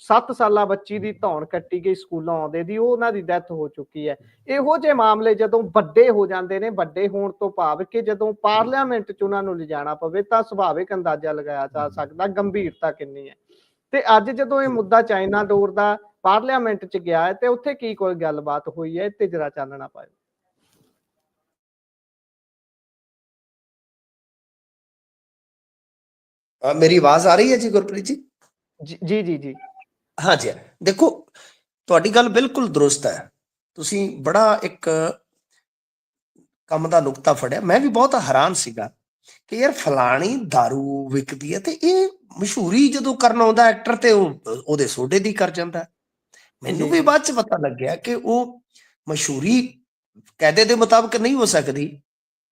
7 ਸਾਲਾ ਬੱਚੀ ਦੀ ਧੌਣ ਕੱਟੀ ਗਈ ਸਕੂਲੋਂ ਆਉਂਦੇ ਦੀ, ਉਹਨਾਂ ਦੀ ਡੈਥ ਹੋ ਚੁੱਕੀ ਹੈ। ਇਹੋ ਜਿਹੇ ਮਾਮਲੇ ਜਦੋਂ ਵੱਡੇ ਹੋ ਜਾਂਦੇ ਨੇ, ਵੱਡੇ ਹੋਣ ਤੋਂ ਭਾਵ ਕਿ ਜਦੋਂ ਪਾਰਲੀਮੈਂਟ 'ਚ ਉਹਨਾਂ ਨੂੰ ਲਿਜਾਣਾ ਪਵੇ, ਤਾਂ ਸੁਭਾਵਿਕ ਅੰਦਾਜ਼ਾ ਲਗਾਇਆ ਜਾ ਸਕਦਾ ਗੰਭੀਰਤਾ ਕਿੰਨੀ ਹੈ। ਤੇ ਅੱਜ ਜਦੋਂ ਇਹ ਮੁੱਦਾ ਚਾਈਨਾ ਡੋਰ ਦਾ ਪਾਰਲੀਮੈਂਟ 'ਚ ਗਿਆ ਹੈ ਤੇ ਉੱਥੇ ਕੀ ਕੋਈ ਗੱਲਬਾਤ ਹੋਈ ਹੈ, ਇਹ ਤੇ ਜਰਾ ਚਾਨਣਾ ਪਾਇਓ। ਮੇਰੀ ਆਵਾਜ਼ ਆ ਰਹੀ ਹੈ ਜੀ ਗੁਰਪ੍ਰੀਤ ਜੀ? ਜੀ ਜੀ ਜੀ ਜੀ ਹਾਂਜੀ, ਦੇਖੋ ਤੁਹਾਡੀ ਗੱਲ ਬਿਲਕੁਲ ਦਰੁਸਤ ਹੈ। ਤੁਸੀਂ ਬੜਾ ਇੱਕ ਕੰਮ ਦਾ ਨੁਕਤਾ ਫੜਿਆ। ਮੈਂ ਵੀ ਬਹੁਤ ਹੈਰਾਨ ਸੀਗਾ ਕਿ ਯਾਰ ਫਲਾਣੀ दारू ਵਿਕਦੀ ਹੈ ਤੇ ਇਹ ਮਸ਼ਹੂਰੀ ਜਦੋਂ ਕਰਨ ਆਉਂਦਾ ਐਕਟਰ ਤੇ ਉਹਦੇ ਸੋਡੇ ਦੀ ਕਰ ਜਾਂਦਾ। ਮੈਨੂੰ ਵੀ ਬਾਅਦ ਚ ਪਤਾ ਲੱਗਿਆ ਕਿ ਉਹ ਮਸ਼ਹੂਰੀ ਕਾਇਦੇ ਦੇ ਮੁਤਾਬਕ ਨਹੀਂ ਹੋ ਸਕਦੀ,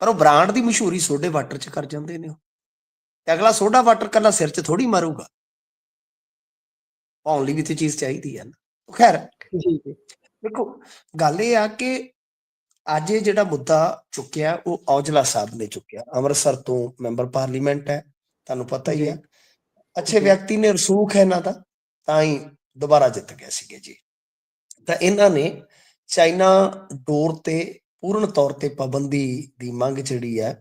ਪਰ ਉਹ ਬ੍ਰਾਂਡ ਦੀ ਮਸ਼ਹੂਰੀ ਸੋਡੇ ਵਾਟਰ ਚ ਕਰ ਜਾਂਦੇ ਨੇ। ਤੇ ਅਗਲਾ ਸੋਡਾ ਵਾਟਰ ਕੱਲਾ ਸਿਰ ਚ ਥੋੜੀ ਮਾਰੂਗਾ, ਪਾਉਣ ਲਈ ਵੀ ਤੇ ਚੀਜ਼ ਚਾਹੀਦੀ ਹੈ ਨਾ। ਖੈਰ ਜੀ ਜੀ ਦੇਖੋ, ਗੱਲ ਇਹ ਆ ਕਿ ਅੱਜ ਇਹ ਜਿਹੜਾ ਮੁੱਦਾ ਚੁੱਕਿਆ ਉਹ ਔਜਲਾ ਸਾਹਿਬ ਨੇ ਚੁੱਕਿਆ। ਅੰਮ੍ਰਿਤਸਰ ਤੋਂ ਮੈਂਬਰ ਪਾਰਲੀਮੈਂਟ ਹੈ, ਤੁਹਾਨੂੰ ਪਤਾ ਹੀ ਹੈ, ਅੱਛੇ ਵਿਅਕਤੀ ਨੇ, ਰਸੂਖ ਹੈ ਇਹਨਾਂ ਦਾ, ਤਾਂ ਹੀ ਦੁਬਾਰਾ ਜਿੱਤ ਗਏ ਸੀਗੇ ਜੀ। ਤਾਂ ਇਹਨਾਂ ਨੇ ਚਾਈਨਾ ਡੋਰ ਤੇ ਪੂਰਨ ਤੌਰ ਤੇ ਪਾਬੰਦੀ ਦੀ ਮੰਗ ਜਿਹੜੀ ਹੈ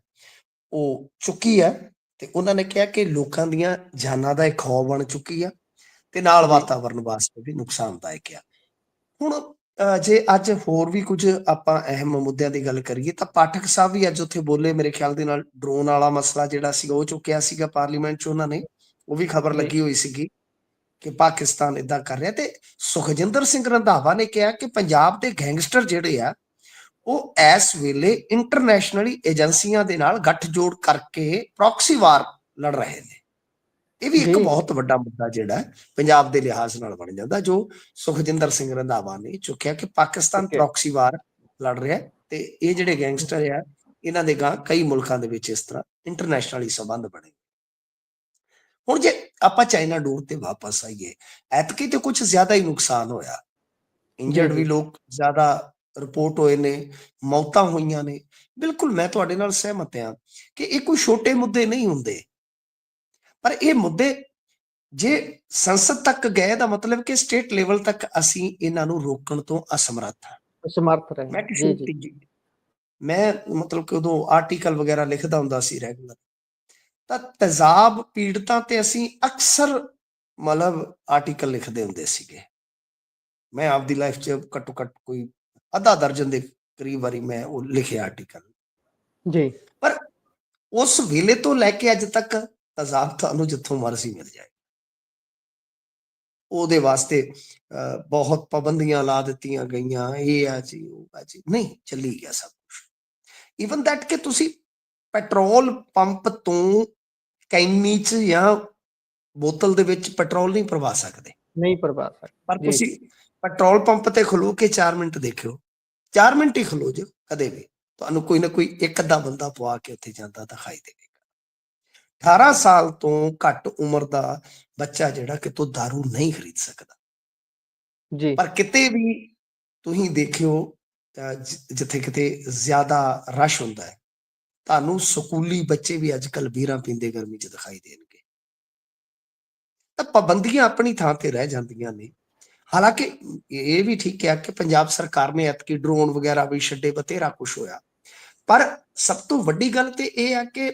ਉਹ ਚੁੱਕੀ ਹੈ, ਤੇ ਉਹਨਾਂ ਨੇ ਕਿਹਾ ਕਿ ਲੋਕਾਂ ਦੀਆਂ ਜਾਨਾਂ ਦਾ ਇੱਕ ਖੌਫ ਬਣ ਚੁੱਕੀ ਆ ਤੇ ਨਾਲ ਵਾਤਾਵਰਨ ਵਾਸਤੇ ਵੀ ਨੁਕਸਾਨਦਾਇਕ ਆ। ਹੁਣ ਜੇ ਅੱਜ ਹੋਰ ਵੀ ਕੁਝ ਆਪਾਂ ਅਹਿਮ ਮੁੱਦਿਆਂ ਦੀ ਗੱਲ ਕਰੀਏ ਤਾਂ ਪਾਠਕ ਸਾਹਿਬ ਵੀ ਅੱਜ ਉੱਥੇ ਬੋਲੇ। ਮੇਰੇ ਖਿਆਲ ਦੇ ਨਾਲ ਡਰੋਨ ਵਾਲਾ ਮਸਲਾ ਜਿਹੜਾ ਸੀਗਾ ਉਹ ਚੁੱਕਿਆ ਸੀਗਾ ਪਾਰਲੀਮੈਂਟ 'ਚ ਉਹਨਾਂ ਨੇ, ਉਹ ਵੀ ਖਬਰ ਲੱਗੀ ਹੋਈ ਸੀਗੀ ਕਿ ਪਾਕਿਸਤਾਨ ਏਦਾਂ ਕਰ ਰਿਹਾ। ਤੇ ਸੁਖਜਿੰਦਰ ਸਿੰਘ ਰੰਧਾਵਾ ਨੇ ਕਿਹਾ ਕਿ ਪੰਜਾਬ ਦੇ ਗੈਂਗਸਟਰ ਜਿਹੜੇ ਆ ਉਹ ਇਸ ਵੇਲੇ ਇੰਟਰਨੈਸ਼ਨਲੀ ਏਜੰਸੀਆਂ ਦੇ ਨਾਲ ਗੱਠਜੋੜ ਕਰਕੇ ਪ੍ਰੌਕਸੀ ਵਾਰ ਲੜ ਰਹੇ ਨੇ। ਇਹ ਵੀ ਇੱਕ ਬਹੁਤ ਵੱਡਾ ਮੁੱਦਾ ਜਿਹੜਾ ਪੰਜਾਬ ਦੇ ਲਿਹਾਜ਼ ਨਾਲ ਬਣ ਜਾਂਦਾ, ਜੋ ਸੁਖਜਿੰਦਰ ਸਿੰਘ ਰੰਧਾਵਾ ਨੇ ਚੁੱਕਿਆ ਕਿ ਪਾਕਿਸਤਾਨ ਪ੍ਰੌਕਸੀ ਵਾਰ ਲੜ ਰਿਹਾ ਤੇ ਇਹ ਜਿਹੜੇ ਗੈਂਗਸਟਰ ਆ ਇਹਨਾਂ ਦੇ ਗਾਂ ਕਈ ਮੁਲਕਾਂ ਦੇ ਵਿੱਚ ਇਸ ਤਰ੍ਹਾਂ ਇੰਟਰਨੈਸ਼ਨਲੀ ਸੰਬੰਧ ਬਣੇ। ਹੁਣ ਜੇ ਆਪਾਂ ਚਾਈਨਾ ਡੋਰ ਤੇ ਵਾਪਸ ਆਈਏ, ਐਤਕੀ ਤੇ ਕੁਝ ਜ਼ਿਆਦਾ ਹੀ ਨੁਕਸਾਨ ਹੋਇਆ, ਇੰਜਰਡ ਵੀ ਲੋਕ ਜ਼ਿਆਦਾ ਰਿਪੋਰਟ ਹੋਏ ਨੇ, ਮੌਤਾਂ ਹੋਈਆਂ ਨੇ। ਬਿਲਕੁਲ ਮੈਂ ਤੁਹਾਡੇ ਨਾਲ ਸਹਿਮਤ ਹਾਂ ਕਿ ਇਹ ਕੋਈ ਛੋਟੇ ਮੁੱਦੇ ਨਹੀਂ ਹੁੰਦੇ, ਪਰ ਇਹ ਮੁੱਦੇ ਜੇ ਸੰਸਦ ਤੱਕ ਗਏ ਤਾਂ ਮਤਲਬ ਕਿ ਸਟੇਟ ਲੈਵਲ ਤੱਕ ਅਸੀਂ ਇਹਨਾਂ ਨੂੰ ਰੋਕਣ ਤੋਂ ਅਸਮਰੱਥ ਹਾਂ। ਮੈਂ ਮਤਲਬ ਕਿ ਉਦੋਂ ਆਰਟੀਕਲ ਵਗੈਰਾ ਲਿਖਦਾ ਹੁੰਦਾ ਸੀ ਰੈਗੂਲਰ, ਤਾਂ ਤੇਜ਼ਾਬ ਪੀੜਤਾਂ ਤੇ ਅਸੀਂ ਅਕਸਰ ਮਤਲਬ ਆਰਟੀਕਲ ਲਿਖਦੇ ਹੁੰਦੇ ਸੀਗੇ। ਮੈਂ ਆਪਦੀ ਲਾਈਫ 'ਚ ਘੱਟੋ ਘੱਟ ਕੋਈ ਅੱਧਾ ਦਰਜਨ ਦੇ ਕਰੀਬ ਵਾਰੀ ਮੈਂ ਉਹ ਲਿਖਿਆ ਆਰਟੀਕਲ ਜੀ। ਪਰ ਉਸ ਵੇਲੇ ਤੋਂ ਲੈ ਕੇ ਅੱਜ ਤੱਕ ਤੇਜ਼ਾਬ ਤੁਹਾਨੂੰ ਜਿੱਥੋਂ ਮਰਜ਼ੀ ਮਿਲ ਜਾਏ, ਉਹਦੇ ਵਾਸਤੇ ਬਹੁਤ ਪਾਬੰਦੀਆਂ ਲਾ ਦਿੱਤੀਆਂ ਗਈਆਂ, ਇਹ ਆ ਜੀ ਉਹ ਆ ਜੀ, ਨਹੀਂ ਚੱਲੀ ਗਿਆ ਸਭ ਕੁਛ। ਈਵਨ ਦੈਟ ਕਿ ਤੁਸੀਂ ਪੈਟਰੋਲ ਪੰਪ ਤੋਂ ਕੈਨੀ 'ਚ ਜਾਂ ਬੋਤਲ ਦੇ ਵਿੱਚ ਪੈਟਰੋਲ ਨਹੀਂ ਭਰਵਾ ਸਕਦੇ, ਪਰ ਤੁਸੀਂ ਪੈਟਰੋਲ ਪੰਪ ਤੇ ਖਲੋ ਕੇ 4 ਮਿੰਟ ਦੇਖਿਓ, 4 ਮਿੰਟ ਹੀ ਖਲੋ ਜਾਓ, ਕਦੇ ਵੀ ਤੁਹਾਨੂੰ ਕੋਈ ਨਾ ਕੋਈ ਇੱਕ ਅੱਧਾ ਬੰਦਾ ਪਵਾ ਕੇ ਉੱਥੇ ਜਾਂਦਾ ਦਿਖਾਈ ਦੇਵੇਗਾ। 18 ਸਾਲ ਤੋਂ ਘੱਟ ਉਮਰ ਦਾ ਬੱਚਾ ਜਿਹੜਾ ਕਿਤੋਂ ਦਾਰੂ ਨਹੀਂ ਖਰੀਦ ਸਕਦਾ ਜੀ। ਪਰ ਕਿਤੇ ਵੀ ਤੁਸੀਂ ਦੇਖਿਓ ਜਿੱਥੇ ਕਿਤੇ ਜ਼ਿਆਦਾ ਰਸ਼ ਹੁੰਦਾ ਹੈ, ਤੁਹਾਨੂੰ ਸਕੂਲੀ ਬੱਚੇ ਵੀ ਅੱਜ ਕੱਲ੍ਹ ਬੀਅਰਾਂ ਪੀਂਦੇ ਗਰਮੀ 'ਚ ਦਿਖਾਈ ਦੇਣਗੇ। ਤਾਂ ਪਾਬੰਦੀਆਂ ਆਪਣੀ ਥਾਂ ਤੇ ਰਹਿ ਜਾਂਦੀਆਂ ਨੇ। ਹਾਲਾਂਕਿ ਇਹ ਵੀ ਠੀਕ ਹੈ ਕਿ ਪੰਜਾਬ ਸਰਕਾਰ ਨੇ ਐਤਕੀ ਡਰੋਨ ਵਗੈਰਾ ਵੀ ਛੱਡੇ, ਬਥੇਰਾ ਕੁਛ ਹੋਇਆ, ਪਰ ਸਭ ਤੋਂ ਵੱਡੀ ਗੱਲ ਤੇ ਇਹ ਹੈ ਕਿ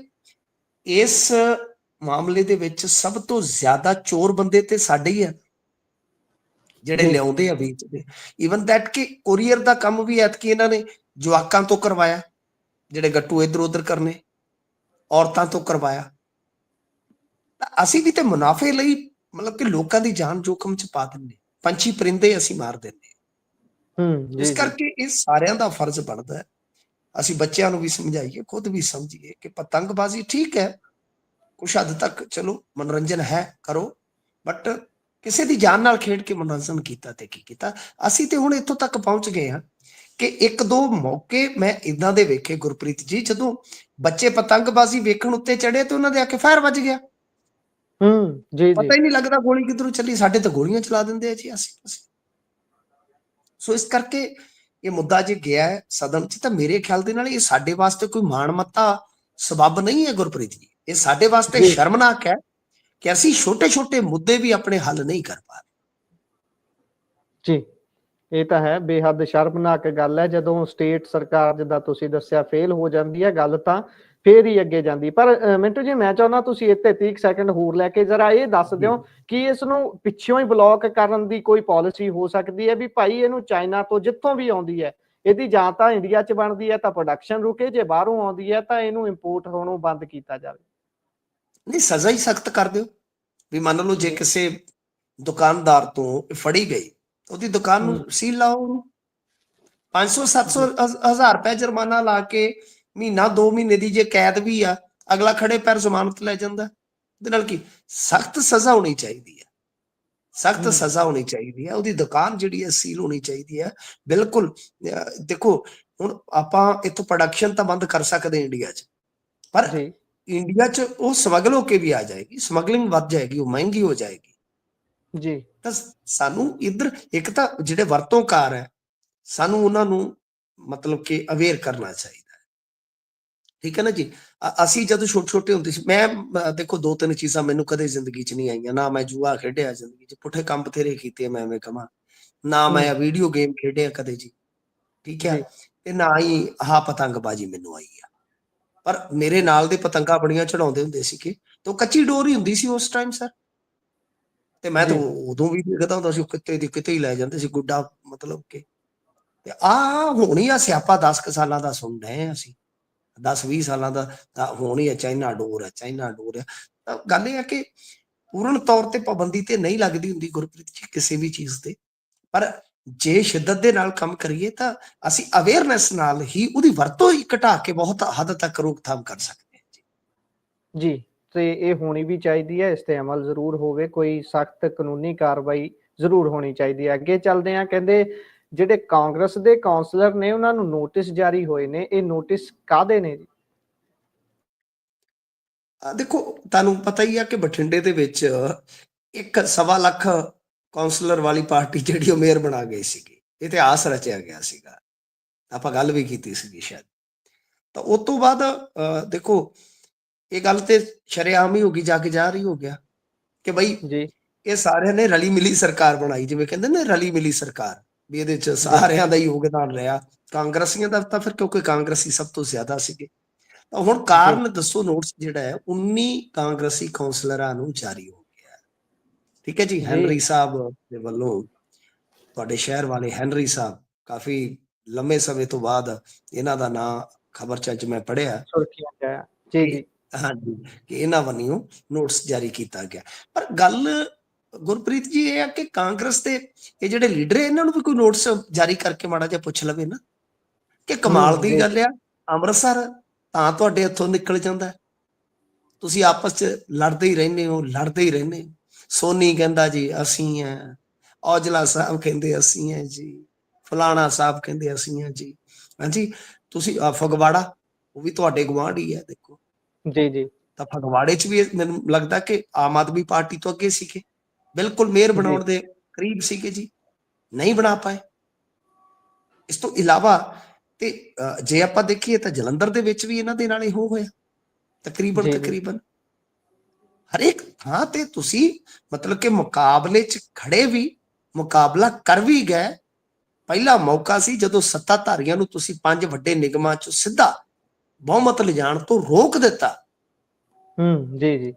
ਇਸ ਮਾਮਲੇ ਦੇ ਵਿੱਚ ਸਭ ਤੋਂ ਜ਼ਿਆਦਾ ਚੋਰ ਬੰਦੇ ਤੇ ਸਾਡੇ ਹੀ ਆ, ਜਿਹੜੇ ਲਿਆਉਂਦੇ ਆ ਵੇਚਦੇ। ਈਵਨ ਦੈਟ ਕਿ ਕੋਰੀਅਰ ਦਾ ਕੰਮ ਵੀ ਐਤਕੀ ਇਹਨਾਂ ਨੇ ਜਵਾਕਾਂ ਤੋਂ ਕਰਵਾਇਆ, ਜਿਹੜੇ ਗੱਟੂ ਇੱਧਰ ਉੱਧਰ ਕਰਨੇ, ਔਰਤਾਂ ਤੋਂ ਕਰਵਾਇਆ। ਤਾਂ ਅਸੀਂ ਵੀ ਤੇ ਮੁਨਾਫੇ ਲਈ ਮਤਲਬ ਕਿ ਲੋਕਾਂ ਦੀ ਜਾਨ ਜੋਖਮ 'ਚ ਪਾ ਦਿੰਦੇ, ਪੰਛੀ ਪਰਿੰਦੇ ਅਸੀਂ ਮਾਰ ਦਿੰਦੇ। ਇਸ ਕਰਕੇ ਇਹ ਸਾਰਿਆਂ ਦਾ ਫਰਜ਼ ਬਣਦਾ ਹੈ ਅਸੀਂ ਬੱਚਿਆਂ ਨੂੰ ਵੀ ਸਮਝਾਈਏ, ਖੁਦ ਵੀ ਸਮਝੀਏ ਕਿ ਪਤੰਗਬਾਜ਼ੀ ਠੀਕ ਹੈ, ਕੁਛ ਹੱਦ ਤੱਕ ਚਲੋ ਮਨੋਰੰਜਨ ਹੈ, ਕਰੋ, ਬਟ ਕਿਸੇ ਦੀ ਜਾਨ ਨਾਲ ਖੇਡ ਕੇ ਮਨੋਰੰਜਨ ਕੀਤਾ ਤੇ ਕੀ ਕੀਤਾ। ਅਸੀਂ ਤੇ ਹੁਣ ਇੱਥੋਂ ਤੱਕ ਪਹੁੰਚ ਗਏ ਹਾਂ ਕਿ ਇੱਕ ਦੋ ਮੌਕੇ ਮੈਂ ਇਦਾਂ ਦੇ ਵੇਖੇ ਗੁਰਪ੍ਰੀਤ ਜੀ, ਜਦੋਂ ਬੱਚੇ ਪਤੰਗਬਾਜ਼ੀ ਵੇਖਣ ਉੱਤੇ ਚੜੇ ਤੇ ਉਹਨਾਂ ਦੇ ਆ ਕੇ ਫਾਇਰ ਵੱਜ ਗਿਆ। ਪਤਾ ਹੀ ਨਹੀਂ ਲੱਗਦਾ ਗੋਲੀ ਕਿੱਧਰੋਂ ਚੱਲੀ, ਸਾਡੇ ਤਾਂ ਗੋਲੀਆਂ ਚਲਾ ਦਿੰਦੇ ਆ ਜੀ ਆਸੇ-ਪਾਸੇ। ਸੋ ਇਸ ਕਰਕੇ ਇਹ ਮੁੱਦਾ ਜੇ ਗਿਆ ਹੈ ਸਦਨ 'ਚ, ਤਾਂ ਮੇਰੇ ਖਿਆਲ ਦੇ ਨਾਲ ਇਹ ਸਾਡੇ ਵਾਸਤੇ ਕੋਈ ਮਾਣ ਮੱਤਾ ਸਬੱਬ ਨਹੀਂ ਹੈ ਗੁਰਪ੍ਰੀਤ ਜੀ, ਇਹ ਸਾਡੇ ਵਾਸਤੇ ਸ਼ਰਮਨਾਕ ਹੈ ਕਿ ਅਸੀਂ ਛੋਟੇ-ਛੋਟੇ ਮੁੱਦੇ ਵੀ ਆਪਣੇ ਹੱਲ ਨਹੀਂ ਕਰ ਪਾ ਰਹੇ ਜੀ। ਇਹ ਤਾਂ ਹੈ, ਬੇਹੱਦ ਸ਼ਰਮਨਾਕ ਗੱਲ ਹੈ ਜਦੋਂ ਸਟੇਟ ਸਰਕਾਰ, ਜਿੱਦਾਂ ਤੁਸੀਂ ਦੱਸਿਆ, ਫੇਲ ਹੋ ਜਾਂਦੀ ਹੈ। ਗੱਲ ਤਾਂ ਫੇਰ ਹੀ ਅੱਗੇ ਜਾਂਦੀ। ਪਰ ਮਿੰਟੂ ਜੀ ਮੈਂ ਚਾਹੁੰਦਾ ਤੁਸੀਂ ਇੱਥੇ 30 ਸੈਕਿੰਡ ਹੋਰ ਲੈ ਕੇ ਜਰਾ ਇਹ ਦੱਸ ਦਿਓ ਕਿ ਇਸ ਨੂੰ ਪਿੱਛੋਂ ਹੀ ਬਲੌਕ ਕਰਨ ਦੀ ਕੋਈ ਪਾਲਿਸੀ ਹੋ ਸਕਦੀ ਹੈ ਵੀ ਭਾਈ ਇਹਨੂੰ ਚਾਈਨਾ ਤੋਂ ਜਿੱਥੋਂ ਵੀ ਆਉਂਦੀ ਹੈ ਇਹਦੀ ਜਾਂ ਤਾਂ ਇੰਡੀਆ 'ਚ ਬਣਦੀ ਹੈ ਤਾਂ ਪ੍ਰੋਡਕਸ਼ਨ ਰੁਕੇ, ਜੇ ਬਾਹਰੋਂ ਆਉਂਦੀ ਹੈ ਤਾਂ ਇਹਨੂੰ ਇੰਪੋਰਟ ਹੋਣੋਂ ਬੰਦ ਕੀਤਾ ਜਾਵੇ। ਨਹੀਂ, ਸਜ਼ਾ ਹੀ ਸਖਤ ਕਰ ਦਿਓ ਵੀ ਮੰਨ ਲਓ ਜੇ ਜੀ। ਕਿਸੇ ਦੁਕਾਨਦਾਰ ਤੋਂ ਫੜੀ ਗਈ ਉਹਦੀ ਦੁਕਾਨ ਨੂੰ ਸੀਲ ਲਾਓ, ਉਹਨੂੰ 500 700 1000 ਰੁਪਏ ਜੁਰਮਾਨਾ ਲਾ ਕੇ ਮਹੀਨਾ 2 ਮਹੀਨੇ ਦੀ ਜੇ ਕੈਦ ਵੀ ਆ, ਅਗਲਾ ਖੜੇ ਪੈਰ ਜ਼ਮਾਨਤ ਲੈ ਜਾਂਦਾ। ਉਹਦੇ ਨਾਲ ਕੀ ਸਖਤ ਸਜ਼ਾ ਹੋਣੀ ਚਾਹੀਦੀ ਹੈ, ਸਖਤ ਸਜ਼ਾ ਹੋਣੀ ਚਾਹੀਦੀ ਹੈ। ਉਹਦੀ ਦੁਕਾਨ ਜਿਹੜੀ ਹੈ ਸੀਲ ਹੋਣੀ ਚਾਹੀਦੀ ਹੈ ਬਿਲਕੁਲ। ਦੇਖੋ ਹੁਣ ਆਪਾਂ ਇੱਥੋਂ ਪ੍ਰੋਡਕਸ਼ਨ ਤਾਂ ਬੰਦ ਕਰ ਸਕਦੇ ਇੰਡੀਆ 'ਚ, ਪਰ ਇੰਡੀਆ 'ਚ ਉਹ ਸਮਗਲ ਹੋ ਕੇ ਵੀ ਆ ਜਾਏਗੀ, ਸਮਗਲਿੰਗ ਵੱਧ ਜਾਏਗੀ, ਉਹ ਮਹਿੰਗੀ ਹੋ ਜਾਏਗੀ ਜੀ। ਤਾਂ ਸਾਨੂੰ ਇੱਧਰ ਇੱਕ ਤਾਂ ਜਿਹੜੇ ਵਰਤੋਂਕਾਰ ਹੈ ਸਾਨੂੰ ਉਹਨਾਂ ਨੂੰ ਮਤਲਬ ਕਿ ਅਵੇਅਰ ਕਰਨਾ ਚਾਹੀਦਾ ਹੈ, ਠੀਕ ਹੈ ਨਾ ਜੀ। ਅਸੀਂ ਜਦੋਂ ਛੋਟੇ ਛੋਟੇ ਹੁੰਦੇ ਸੀ, ਮੈਂ ਦੇਖੋ 2-3 ਚੀਜ਼ਾਂ ਮੈਨੂੰ ਕਦੇ ਜ਼ਿੰਦਗੀ 'ਚ ਨਹੀਂ ਆਈਆਂ। ਨਾ ਮੈਂ ਜੂਆ ਖੇਡਿਆ ਜ਼ਿੰਦਗੀ 'ਚ, ਪੁੱਠੇ ਕੰਮ ਬਥੇਰੇ ਕੀਤੇ ਮੈਂ ਐਵੇਂ ਕਵਾਂ, ਨਾ ਮੈਂ ਵੀਡੀਓ ਗੇਮ ਖੇਡਿਆ ਕਦੇ ਜੀ, ਠੀਕ ਹੈ, ਤੇ ਨਾ ਹੀ ਪਤੰਗਬਾਜ਼ੀ ਮੈਨੂੰ ਆਈ ਆ। ਪਰ ਮੇਰੇ ਨਾਲ ਦੇ ਪਤੰਗਾਂ ਬੜੀਆਂ ਚੜਾਉਂਦੇ ਹੁੰਦੇ ਸੀਗੇ ਤੇ ਉਹ ਕੱਚੀ ਡੋਰ ਹੀ ਹੁੰਦੀ ਸੀ ਉਸ ਟਾਈਮ ਸਰ, ਤੇ ਮੈਂ ਤਾਂ ਉਦੋਂ ਵੀ ਦੇਖਦਾ ਹੁੰਦਾ ਸੀ ਕਿਤੇ ਦੀ ਕਿਤੇ ਹੀ ਲੈ ਜਾਂਦੇ ਸੀ ਗੁੱਡਾ, ਮਤਲਬ ਕਿ ਤੇ ਹੁਣ ਹੀ ਆ ਸਿਆਪਾ 10 ਕੁ ਸਾਲਾਂ ਦਾ ਸੁਣ ਰਹੇ ਹਾਂ ਅਸੀਂ, 10-20 ਸਾਲਾਂ ਦਾ ਤਾਂ ਹੁਣ ਹੀ ਆ ਚਾਈਨਾ ਡੋਰ ਹੈ, ਚਾਈਨਾ ਡੋਰ ਹੈ। ਤਾਂ ਗੱਲ ਇਹ ਹੈ ਕਿ ਪੂਰਨ ਤੌਰ ਤੇ ਪਾਬੰਦੀ ਤੇ ਨਹੀਂ ਲੱਗਦੀ ਹੁੰਦੀ ਗੁਰਪ੍ਰੀਤ ਜੀ ਕਿਸੇ ਵੀ ਚੀਜ਼ ਤੇ, ਪਰ ਜੇ ਸ਼ਿੱਦਤ ਦੇ ਨਾਲ ਕੰਮ ਕਰੀਏ ਤਾਂ ਅਸੀਂ ਅਵੇਅਰਨੈਸ ਨਾਲ ਹੀ ਉਹਦੀ ਵਰਤੋਂ ਹੀ ਘਟਾ ਕੇ ਬਹੁਤ ਹੱਦ ਤੱਕ ਰੋਕਥਾਮ ਕਰ ਸਕਦੇ ਹਾਂ ਜੀ। ਤੇ ਇਹ ਹੋਣੀ ਵੀ ਚਾਹੀਦੀ ਹੈ, ਇਸ ਤੇ ਅਮਲ ਜ਼ਰੂਰ ਹੋਵੇ, ਕੋਈ ਸਖਤ ਕਾਨੂੰਨੀ ਕਾਰਵਾਈ ਜ਼ਰੂਰ ਹੋਣੀ ਚਾਹੀਦੀ ਹੈ। ਅੱਗੇ ਚੱਲਦੇ ਆ, ਕਹਿੰਦੇ ਜਿਹੜੇ ਕਾਂਗਰਸ ਦੇ ਕਾਉਂਸਲਰ ਨੇ ਉਹਨਾਂ ਨੂੰ ਨੋਟਿਸ ਜਾਰੀ ਹੋਏ ਨੇ, ਇਹ ਨੋਟਿਸ ਕਾਹਦੇ ਨੇ ਜੀ? ਦੇਖੋ ਤੁਹਾਨੂੰ ਪਤਾ ਹੀ ਆ ਕਿ ਬਠਿੰਡੇ ਦੇ ਵਿੱਚ 1.25 ਲੱਖ ਕਾਉਂਸਲਰ ਵਾਲੀ ਪਾਰਟੀ ਜਿਹੜੀ ਉਹ ਮੇਅਰ ਬਣਾ ਗਈ ਸੀਗੀ, ਇਤਿਹਾਸ ਰਚਿਆ ਗਿਆ ਸੀਗਾ, ਆਪਾਂ ਗੱਲ ਵੀ ਕੀਤੀ ਸੀਗੀ ਸ਼ਾਇਦ। ਤਾਂ ਉਸ ਤੋਂ ਬਾਅਦ ਦੇਖੋ ਇਹ ਗੱਲ ਤੇ ਸ਼ਰੇਆਮ ਹੀ ਹੋ ਗਈ, ਜਾ ਕੇ ਜਾ ਰਹੀ ਹੋ ਗਿਆ ਕਿ ਬਈ ਇਹ ਸਾਰਿਆਂ ਨੇ ਰਲੀ ਮਿਲੀ ਸਰਕਾਰ ਬਣਾਈ, ਜਿਵੇਂ ਕਹਿੰਦੇ ਨੇ ਰਲੀ ਮਿਲੀ ਸਰਕਾਰ, ਵੀ ਇਹਦੇ ਚ ਸਾਰਿਆਂ ਦਾ ਯੋਗਦਾਨ ਰਿਹਾ, ਕਾਂਗਰਸੀਆਂ ਦਾ ਤਾਂ ਫਿਰ ਕਿਉਂਕਿ ਕਾਂਗਰਸੀ ਸਭ ਤੋਂ ਜ਼ਿਆਦਾ ਸੀਗੇ। ਤਾਂ ਹੁਣ ਕਾਰਨ ਦੱਸੋ, ਨੋਟਿਸ ਜਿਹੜਾ ਹੈ 19 ਕਾਂਗਰਸੀ ਕਾਉਂਸਲਰਾਂ ਨੂੰ ਜਾਰੀ ਹੋ ਗਿਆ, ਠੀਕ ਹੈ ਜੀ। ਹੈਨਰੀ ਸਾਹਿਬ ਦੇ ਵੱਲੋਂ, ਤੁਹਾਡੇ ਸ਼ਹਿਰ ਵਾਲੇ ਹੈਨਰੀ ਸਾਹਿਬ, ਕਾਫੀ ਲੰਮੇ ਸਮੇਂ ਤੋਂ ਬਾਅਦ ਇਹਨਾਂ ਦਾ ਨਾਂ ਖਬਰ ਚ ਅੱਜ ਮੈਂ ਪੜ੍ਹਿਆ, ਹਾਂਜੀ, ਕਿ ਇਹਨਾਂ ਵੱਲੋਂ ਨੋਟਿਸ ਜਾਰੀ ਕੀਤਾ ਗਿਆ। ਪਰ ਗੱਲ ਗੁਰਪ੍ਰੀਤ ਜੀ ਇਹ ਆ ਕਿ ਕਾਂਗਰਸ ਦੇ ਇਹ ਜਿਹੜੇ ਲੀਡਰ ਹੈ ਇਹਨਾਂ ਨੂੰ ਵੀ ਕੋਈ ਨੋਟਿਸ ਜਾਰੀ ਕਰਕੇ ਮਾੜਾ ਜਿਹਾ ਪੁੱਛ ਲਵੇ ਨਾ, ਕਿ ਕਮਾਲ ਦੀ ਗੱਲ ਆ, ਅੰਮ੍ਰਿਤਸਰ ਤਾਂ ਤੁਹਾਡੇ ਹੱਥੋਂ ਨਿਕਲ ਜਾਂਦਾ, ਤੁਸੀਂ ਆਪਸ ਚ ਲੜਦੇ ਹੀ ਰਹਿੰਦੇ ਹੋ, ਲੜਦੇ ਹੀ ਰਹਿੰਦੇ ਹੋ। ਸੋਨੀ ਕਹਿੰਦਾ ਜੀ ਅਸੀਂ ਆ, ਔਜਲਾ ਸਾਹਿਬ ਕਹਿੰਦੇ ਅਸੀਂ ਹੈ ਜੀ, ਫਲਾਣਾ ਸਾਹਿਬ ਕਹਿੰਦੇ ਅਸੀਂ ਹੈ ਜੀ, ਹਾਂਜੀ। ਤੁਸੀਂ ਫਗਵਾੜਾ ਉਹ ਵੀ ਤੁਹਾਡੇ ਗੁਆਂਢ ਹੀ ਹੈ, ਦੇਖੋ ਜੀ। ਤਾਂ ਫਗਵਾੜੇ ਚ ਵੀ ਮੈਨੂੰ ਲੱਗਦਾ ਕਿ ਆਮ ਆਦਮੀ ਪਾਰਟੀ ਤੋਂ ਅੱਗੇ ਸੀਗੇ, ਬਿਲਕੁਲ ਮੇਅਰ ਬਣਾਉਣ ਦੇ ਕਰੀਬ ਸੀਗੇ ਜੀ, ਨਹੀਂ ਬਣਾ ਪਾਏ। ਇਸ ਤੋਂ ਇਲਾਵਾ ਤੇ ਜੇ ਆਪਾਂ ਦੇਖੀਏ ਤਾਂ ਜਲੰਧਰ ਦੇ ਵਿੱਚ ਵੀ ਇਹਨਾਂ ਦੇ ਨਾਲ ਇਹੋ ਹੋਇਆ, ਤਕਰੀਬਨ ਹਰੇਕ ਥਾਂ ਤੇ ਤੁਸੀਂ ਮਤਲਬ ਕਿ ਮੁਕਾਬਲੇ ਚ ਖੜੇ ਵੀ, ਮੁਕਾਬਲਾ ਕਰ ਵੀ ਗਏ। ਪਹਿਲਾ ਮੌਕਾ ਸੀ ਜਦੋਂ ਸੱਤਾਧਾਰੀਆਂ ਨੂੰ ਤੁਸੀਂ 5 ਵੱਡੇ ਨਿਗਮਾਂ ਚ ਸਿੱਧਾ ਬਹੁਮਤ ਲਿਜਾਣ ਤੋਂ ਰੋਕ ਦਿੱਤਾ, ਜੀ।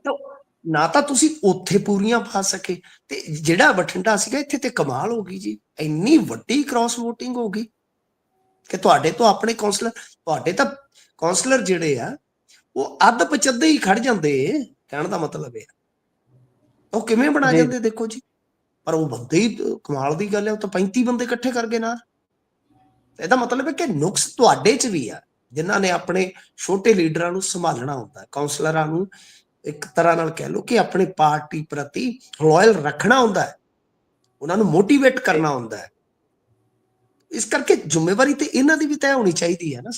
ਨਾ ਤਾਂ ਤੁਸੀਂ ਉੱਥੇ ਪੂਰੀਆਂ ਪਾ ਸਕੇ, ਤੇ ਜਿਹੜਾ ਬਠਿੰਡਾ ਸੀਗਾ ਇੱਥੇ ਤੇ ਕਮਾਲ ਹੋ ਗਈ ਜੀ, ਇੰਨੀ ਵੱਡੀ ਕ੍ਰਾਸ ਵੋਟਿੰਗ ਹੋ ਗਈ ਕਿ ਤੁਹਾਡੇ ਤੋਂ ਆਪਣੇ ਕਾਉਂਸਲਰ, ਤੁਹਾਡੇ ਤਾਂ ਕਾਉਂਸਲਰ ਜਿਹੜੇ ਆ ਉਹ ਅੱਧ ਪਚੱਧੇ ਹੀ ਖੜ ਜਾਂਦੇ, ਕਹਿਣ ਦਾ ਮਤਲਬ ਇਹ ਉਹ ਕਿਵੇਂ ਬਣਾ ਜਾਂਦੇ ਦੇਖੋ ਜੀ। ਪਰ ਉਹ ਬੰਦੇ ਹੀ ਕਮਾਲ ਦੀ ਗੱਲ ਹੈ, ਉਹ ਤਾਂ 35 ਬੰਦੇ ਇਕੱਠੇ ਕਰ ਗਏ ਨਾਲ। ਇਹਦਾ ਮਤਲਬ ਹੈ ਕਿ ਨੁਕਸ ਤੁਹਾਡੇ ਚ ਵੀ ਆ, ਜਿਨ੍ਹਾਂ ਨੇ ਆਪਣੇ ਛੋਟੇ ਲੀਡਰਾਂ ਨੂੰ ਸੰਭਾਲਣਾ ਹੁੰਦਾ, ਕਾਉਂਸਲਰਾਂ ਨੂੰ ਇੱਕ ਤਰ੍ਹਾਂ ਨਾਲ ਕਹਿ ਲਓ ਕਿ ਆਪਣੇ ਪਾਰਟੀ ਪ੍ਰਤੀ ਲਾਇਲ ਰੱਖਣਾ ਹੁੰਦਾ ਹੈ, ਉਹਨਾਂ ਨੂੰ ਮੋਟੀਵੇਟ ਕਰਨਾ ਹੁੰਦਾ ਹੈ। ਇਸ ਕਰਕੇ ਜ਼ਿੰਮੇਵਾਰੀ ਤੇ ਇਹਨਾਂ ਦੀ ਵੀ ਤੈਅ ਹੋਣੀ ਚਾਹੀਦੀ ਹੈ ਨਾ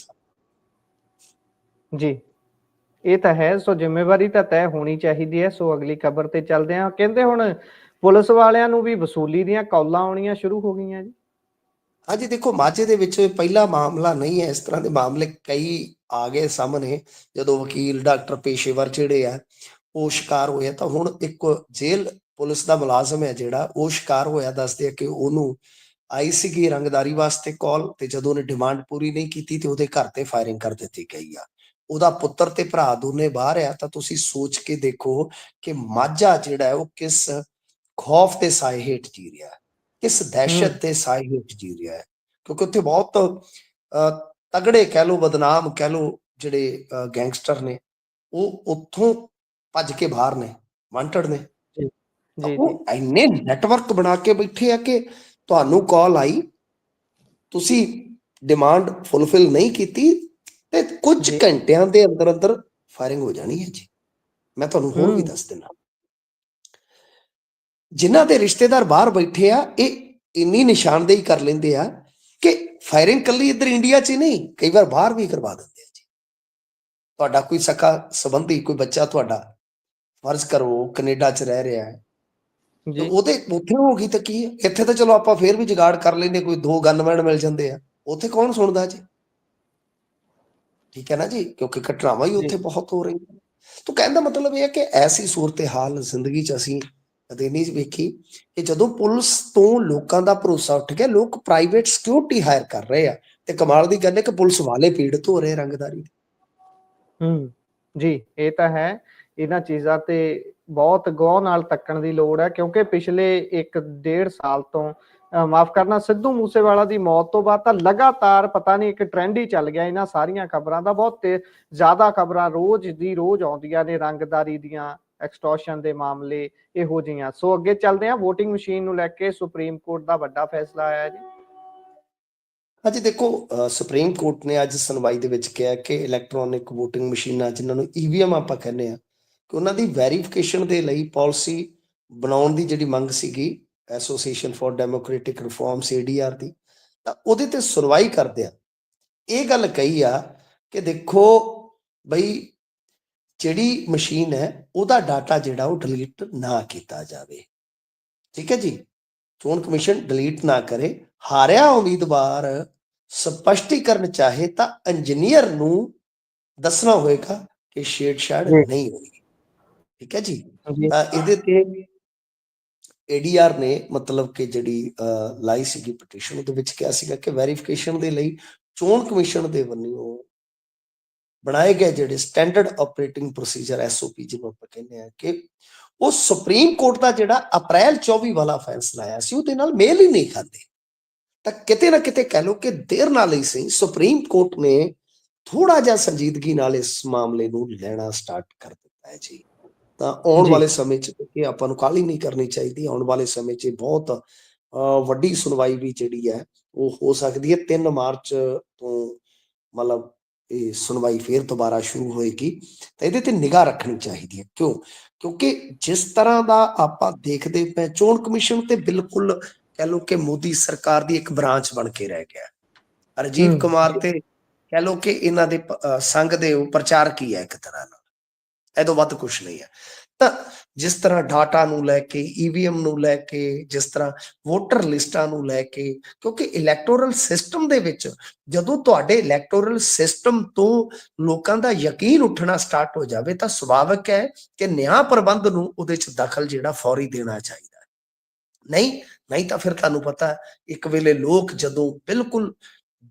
ਜੀ। ਇਹ ਤਾਂ ਹੈ, ਸੋ ਜ਼ਿੰਮੇਵਾਰੀ ਤਾਂ ਤੈਅ ਹੋਣੀ ਚਾਹੀਦੀ ਹੈ। ਸੋ ਅਗਲੀ ਖਬਰ ਤੇ ਚੱਲਦੇ ਹਾਂ। ਕਹਿੰਦੇ ਹੁਣ ਪੁਲਿਸ ਵਾਲਿਆਂ ਨੂੰ ਵੀ ਵਸੂਲੀ ਦੀਆਂ ਕਾਲਾਂ ਆਉਣੀਆਂ ਸ਼ੁਰੂ ਹੋ ਗਈਆਂ ਜੀ। ਹਾਂਜੀ, ਦੇਖੋ ਮਾਝੇ ਦੇ ਵਿੱਚ ਪਹਿਲਾ ਮਾਮਲਾ ਨਹੀਂ ਹੈ, ਇਸ ਤਰ੍ਹਾਂ ਦੇ ਮਾਮਲੇ ਕਈ ਆ ਗਏ ਸਾਹਮਣੇ, ਜਦੋਂ ਵਕੀਲ ਡਾਕਟਰ ਪੇਸ਼ੇਵਰ ਜਿਹੜੇ ਆ ਉਹ ਸ਼ਿਕਾਰ ਹੋਏ। ਤਾਂ ਹੁਣ ਇੱਕ ਜੇਲ੍ਹ ਪੁਲਿਸ ਦਾ ਮੁਲਾਜ਼ਮ ਹੈ ਜਿਹੜਾ ਉਹ ਸ਼ਿਕਾਰ ਹੋਇਆ, ਦੱਸਦੇ ਆ ਕਿ ਉਹਨੂੰ ਆਈ ਸੀਗੀ ਰੰਗਦਾਰੀ ਵਾਸਤੇ ਕਾਲ, ਤੇ ਜਦੋਂ ਉਹਨੇ ਡਿਮਾਂਡ ਪੂਰੀ ਨਹੀਂ ਕੀਤੀ ਤੇ ਉਹਦੇ ਘਰ ਤੇ ਫਾਇਰਿੰਗ ਕਰ ਦਿੱਤੀ ਗਈ ਆ। ਉਹਦਾ ਪੁੱਤਰ ਤੇ ਭਰਾ ਦੋਨੇ ਬਾਹਰ ਆ, ਤਾਂ ਤੁਸੀਂ ਸੋਚ ਕੇ ਦੇਖੋ ਕਿ ਮਾਝਾ ਜਿਹੜਾ ਹੈ ਉਹ ਕਿਸ ਖੌਫ ਦੇ ਸਾਏ ਹੇਠ ਜੀ ਰਿਹਾ ਹੈ, ਕਿਸ ਦਹਿਸ਼ਤ ਦੇ ਸਾਏ ਹੇਠ ਜੀ ਰਿਹਾ ਹੈ। ਕਿਉਂਕਿ ਉੱਥੇ ਬਹੁਤ ਤਗੜੇ ਕਹਿ ਲਓ, ਬਦਨਾਮ ਕਹਿ ਲਓ, ਜਿਹੜੇ ਗੈਂਗਸਟਰ ਨੇ ਉਹ ਉੱਥੋਂ ਭੱਜ ਕੇ ਬਾਹਰ ਨੇ, ਵਾਂਟਡ ਨੇ। ਉਹ ਇੰਨੇ ਨੈਟਵਰਕ ਬਣਾ ਕੇ ਬੈਠੇ ਆ ਕਿ ਤੁਹਾਨੂੰ ਕਾਲ ਆਈ, ਤੁਸੀਂ ਡਿਮਾਂਡ ਫੁੱਲਫਿਲ ਨਹੀਂ ਕੀਤੀ ਤੇ ਕੁਝ ਘੰਟਿਆਂ ਦੇ ਅੰਦਰ ਅੰਦਰ ਫਾਇਰਿੰਗ ਹੋ ਜਾਣੀ ਹੈ ਜੀ। ਮੈਂ ਤੁਹਾਨੂੰ ਹੋਰ ਵੀ ਦੱਸ ਦਿੰਦਾ, ਜਿਨ੍ਹਾਂ ਦੇ ਰਿਸ਼ਤੇਦਾਰ ਬਾਹਰ ਬੈਠੇ ਆ, ਇਹ ਇੰਨੀ ਨਿਸ਼ਾਨਦੇਹੀ ਕਰ ਲੈਂਦੇ ਆ ਕਿ ਫਾਇਰਿੰਗ ਕੱਲੀ ਇੱਧਰ ਇੰਡੀਆ 'ਚ ਹੀ ਨਹੀਂ, ਕਈ ਵਾਰ ਬਾਹਰ ਵੀ ਕਰਵਾ ਦਿੰਦੇ ਆ ਜੀ। ਤੁਹਾਡਾ ਕੋਈ ਸਕਾ ਸੰਬੰਧੀ, ਕੋਈ ਬੱਚਾ ਤੁਹਾਡਾ ਫਰਜ਼ ਕਰੋ ਕੈਨੇਡਾ 'ਚ ਰਹਿ ਰਿਹਾ ਹੈ, ਉਹਦੇ ਉੱਥੇ ਹੋ ਗਈ ਤਾਂ ਕੀ ਹੈ, ਇੱਥੇ ਤਾਂ ਚਲੋ ਆਪਾਂ ਫੇਰ ਵੀ ਜੁਗਾੜ ਕਰ ਲੈਂਦੇ, ਕੋਈ 2 ਗਨਮੈਨ ਮਿਲ ਜਾਂਦੇ ਆ, ਉੱਥੇ ਕੌਣ ਸੁਣਦਾ ਜੀ? ਠੀਕ ਹੈ ਨਾ ਜੀ, ਕਿਉਂਕਿ ਘਟਨਾਵਾਂ ਹੀ ਉੱਥੇ ਬਹੁਤ ਹੋ ਰਹੀਆਂ। ਤਾਂ ਕਹਿਣ ਦਾ ਮਤਲਬ ਇਹ ਹੈ ਕਿ ਐਸੀ ਸੂਰਤ ਹਾਲ ਜ਼ਿੰਦਗੀ 'ਚ ਅਸੀਂ ਕਦੇ ਨਹੀਂ ਵੇਖੀ ਕਿ ਜਦੋਂ ਪੁਲਿਸ ਤੋਂ ਲੋਕਾਂ ਦਾ ਭਰੋਸਾ ਉੱਠ ਗਿਆ, ਲੋਕ ਪ੍ਰਾਈਵੇਟ ਸਿਕਿਉਰਿਟੀ ਹਾਇਰ ਕਰ ਰਹੇ ਆ। ਤੇ ਕਮਾਲ ਦੀ ਗੱਲ ਹੈ ਕਿ ਪੁਲਿਸ ਵਾਲੇ ਪੀੜਤ ਹੋ ਰਹੇ ਰੰਗਦਾਰੀ ਜੀ। ਇਹ ਤਾਂ ਹੈ, ਇਹਨਾਂ ਚੀਜ਼ਾਂ ਤੇ ਬਹੁਤ ਗੌਰ ਨਾਲ ਤੱਕਣ ਦੀ ਲੋੜ ਹੈ, ਕਿਉਂਕਿ ਪਿਛਲੇ 1-1.5 ਸਾਲ ਤੋਂ ਮਾਫ ਕਰਨਾ, ਸਿੱਧੂ ਮੂਸੇਵਾਲਾ ਦੀ ਮੌਤ ਤੋਂ ਬਾਅਦ ਤਾਂ ਲਗਾਤਾਰ ਪਤਾ ਨਹੀਂ ਇੱਕ ਟ੍ਰੈਂਡ ਹੀ ਚੱਲ ਗਿਆ ਇਹਨਾਂ ਸਾਰੀਆਂ ਖਬਰਾਂ ਦਾ। ਬਹੁਤ ਜ਼ਿਆਦਾ ਖਬਰਾਂ ਰੋਜ਼ ਦੀ ਰੋਜ਼ ਆਉਂਦੀਆਂ ਨੇ, ਰੰਗਦਾਰੀ ਦੀਆਂ, ਐਕਸਟੋਰਸ਼ਨ ਦੇ ਮਾਮਲੇ ਇਹੋ ਜਿਹੀਆਂ। ਸੋ ਅੱਗੇ ਚੱਲਦੇ ਹਾਂ, ਵੋਟਿੰਗ ਮਸ਼ੀਨ ਨੂੰ ਲੈ ਕੇ ਸੁਪਰੀਮ ਕੋਰਟ ਦਾ ਵੱਡਾ ਫੈਸਲਾ ਆਇਆ ਜੀ। ਹਾਂਜੀ ਦੇਖੋ, ਸੁਪਰੀਮ ਕੋਰਟ ਨੇ ਅੱਜ ਸੁਣਵਾਈ ਦੇ ਵਿੱਚ ਕਿਹਾ ਕਿ ਇਲੈਕਟ੍ਰੋਨਿਕ ਵੋਟਿੰਗ ਮਸ਼ੀਨਾਂ, ਜਿਨ੍ਹਾਂ ਨੂੰ EVM ਆਪਾਂ ਕਹਿੰਦੇ ਆ, ਕਿ ਉਹਨਾਂ ਦੀ ਵੈਰੀਫਿਕੇਸ਼ਨ ਦੇ ਲਈ ਪਾਲਿਸੀ ਬਣਾਉਣ ਦੀ ਜਿਹੜੀ ਮੰਗ ਸੀਗੀ association for democratic reforms ADR ਦੀ, ਤਾਂ ਉਹਦੇ ਤੇ ਸੁਣਵਾਈ ਕਰਦੇ ਆ ਇਹ ਗੱਲ ਕਹੀ ਆ ਕਿ ਦੇਖੋ ਬਈ, ਜਿਹੜੀ ਮਸ਼ੀਨ ਹੈ ਉਹਦਾ ਡਾਟਾ ਜਿਹੜਾ ਉਹ ਡਿਲੀਟ ਨਾ ਕੀਤਾ ਜਾਵੇ। ਠੀਕ ਹੈ ਜੀ, ਚੋਣ ਕਮਿਸ਼ਨ ਡਿਲੀਟ ਨਾ ਕਰੇ। ਹਾਰਿਆ ਉਮੀਦਵਾਰ ਸਪਸ਼ਟੀਕਰਨ ਚਾਹੇ ਤਾਂ ਇੰਜੀਨੀਅਰ ਨੂੰ ਦੱਸਣਾ ਹੋਏਗਾ ਕਿ ਛੇੜਛਾੜ ਨਹੀਂ ਹੋਈ। ਠੀਕ ਹੈ ਜੀ, ਇਹਦੇ ਤੇ ADR ਨੇ ਮਤਲਬ ਕਿ ਜਿਹੜੀ ਲਾਈ ਸੀਗੀ ਪਟੀਸ਼ਨ, ਉਹਦੇ ਵਿੱਚ ਕਿਹਾ ਸੀਗਾ ਕਿ ਵੈਰੀਫਿਕੇਸ਼ਨ ਦੇ ਲਈ ਚੋਣ ਕਮਿਸ਼ਨ ਦੇ ਵੱਲੋਂ ਬਣਾਏ ਗਏ ਜਿਹੜੇ ਸਟੈਂਡਰਡ ਆਪਰੇਟਿੰਗ ਪ੍ਰੋਸੀਜਰ SOP ਜਿਹਨੂੰ ਆਪਾਂ ਕਹਿੰਦੇ ਆ, ਕਿ ਉਹ ਸੁਪਰੀਮ ਕੋਰਟ ਦਾ ਜਿਹੜਾ ਅਪ੍ਰੈਲ 24 ਵਾਲਾ ਫੈਸਲਾ ਆਇਆ ਸੀ ਉਹਦੇ ਨਾਲ ਮੇਲ ਹੀ ਨਹੀਂ ਖਾਂਦੇ। ਤਾਂ ਕਿਤੇ ਨਾ ਕਿਤੇ ਕਹਿ ਲਓ ਕਿ ਦੇਰ ਨਾਲ ਹੀ ਸਹੀ ਸੁਪਰੀਮ ਕੋਰਟ ਨੇ ਥੋੜਾ ਜਿਹਾ ਸੰਜੀਦਗੀ ਨਾਲ ਇਸ ਮਾਮਲੇ ਨੂੰ ਲੈਣਾ ਸਟਾਰਟ ਕਰ ਦਿੱਤਾ ਹੈ ਜੀ। ਤਾਂ ਆਉਣ ਵਾਲੇ ਸਮੇਂ 'ਚ ਕਿ ਆਪਾਂ ਨੂੰ ਕਾਹਲੀ ਨਹੀਂ ਕਰਨੀ ਚਾਹੀਦੀ। ਆਉਣ ਵਾਲੇ ਸਮੇਂ 'ਚ ਬਹੁਤ ਵੱਡੀ ਸੁਣਵਾਈ ਵੀ ਜਿਹੜੀ ਹੈ ਉਹ ਹੋ ਸਕਦੀ ਹੈ। 3 ਮਾਰਚ ਤੋਂ ਮਤਲਬ ਇਹ ਸੁਣਵਾਈ ਫੇਰ ਦੁਬਾਰਾ ਸ਼ੁਰੂ ਹੋਏਗੀ, ਤਾਂ ਇਹਦੇ ਤੇ ਨਿਗਾਹ ਰੱਖਣੀ ਚਾਹੀਦੀ ਹੈ। ਕਿਉਂਕਿ ਜਿਸ ਤਰ੍ਹਾਂ ਦਾ ਆਪਾਂ ਦੇਖਦੇ ਪਏ, ਚੋਣ ਕਮਿਸ਼ਨ ਤੇ ਬਿਲਕੁਲ ਕਹਿ ਲਓ ਕਿ ਮੋਦੀ ਸਰਕਾਰ ਦੀ ਇੱਕ ਬ੍ਰਾਂਚ ਬਣ ਕੇ ਰਹਿ ਗਿਆ। ਰਾਜੀਵ ਕੁਮਾਰ ਤੇ ਕਹਿ ਲਓ ਕਿ ਇਹਨਾਂ ਦੇ ਸੰਘ ਦੇ ਉਹ ਪ੍ਰਚਾਰਕ ਹੀ ਹੈ ਇੱਕ ਤਰ੍ਹਾਂ ਨਾਲ, ਇਹ ਤੋਂ ਵੱਧ ਕੁਛ ਨਹੀਂ ਹੈ। ਤਾਂ ਜਿਸ ਤਰ੍ਹਾਂ ਡਾਟਾ ਨੂੰ ਲੈ ਕੇ, EVM ਨੂੰ ਲੈ ਕੇ, ਜਿਸ ਤਰ੍ਹਾਂ ਵੋਟਰ ਲਿਸਟਾਂ ਨੂੰ ਲੈ ਕੇ, ਕਿਉਂਕਿ ਇਲੈਕਟੋਰਲ ਸਿਸਟਮ ਦੇ ਵਿੱਚ ਜਦੋਂ ਤੁਹਾਡੇ ਇਲੈਕਟੋਰਲ ਸਿਸਟਮ ਤੋਂ ਲੋਕਾਂ ਦਾ ਯਕੀਨ ਉੱਠਣਾ ਸਟਾਰਟ ਹੋ ਜਾਵੇ ਤਾਂ ਸੁਭਾਵਿਕ ਹੈ ਕਿ ਨਿਆਂ ਪ੍ਰਬੰਧ ਨੂੰ ਉਹਦੇ 'ਚ ਦਖਲ ਜਿਹੜਾ ਫੌਰੀ ਦੇਣਾ ਚਾਹੀਦਾ। ਨਹੀਂ ਤਾਂ ਫਿਰ ਤੁਹਾਨੂੰ ਪਤਾ ਇੱਕ ਵੇਲੇ ਲੋਕ ਜਦੋਂ ਬਿਲਕੁਲ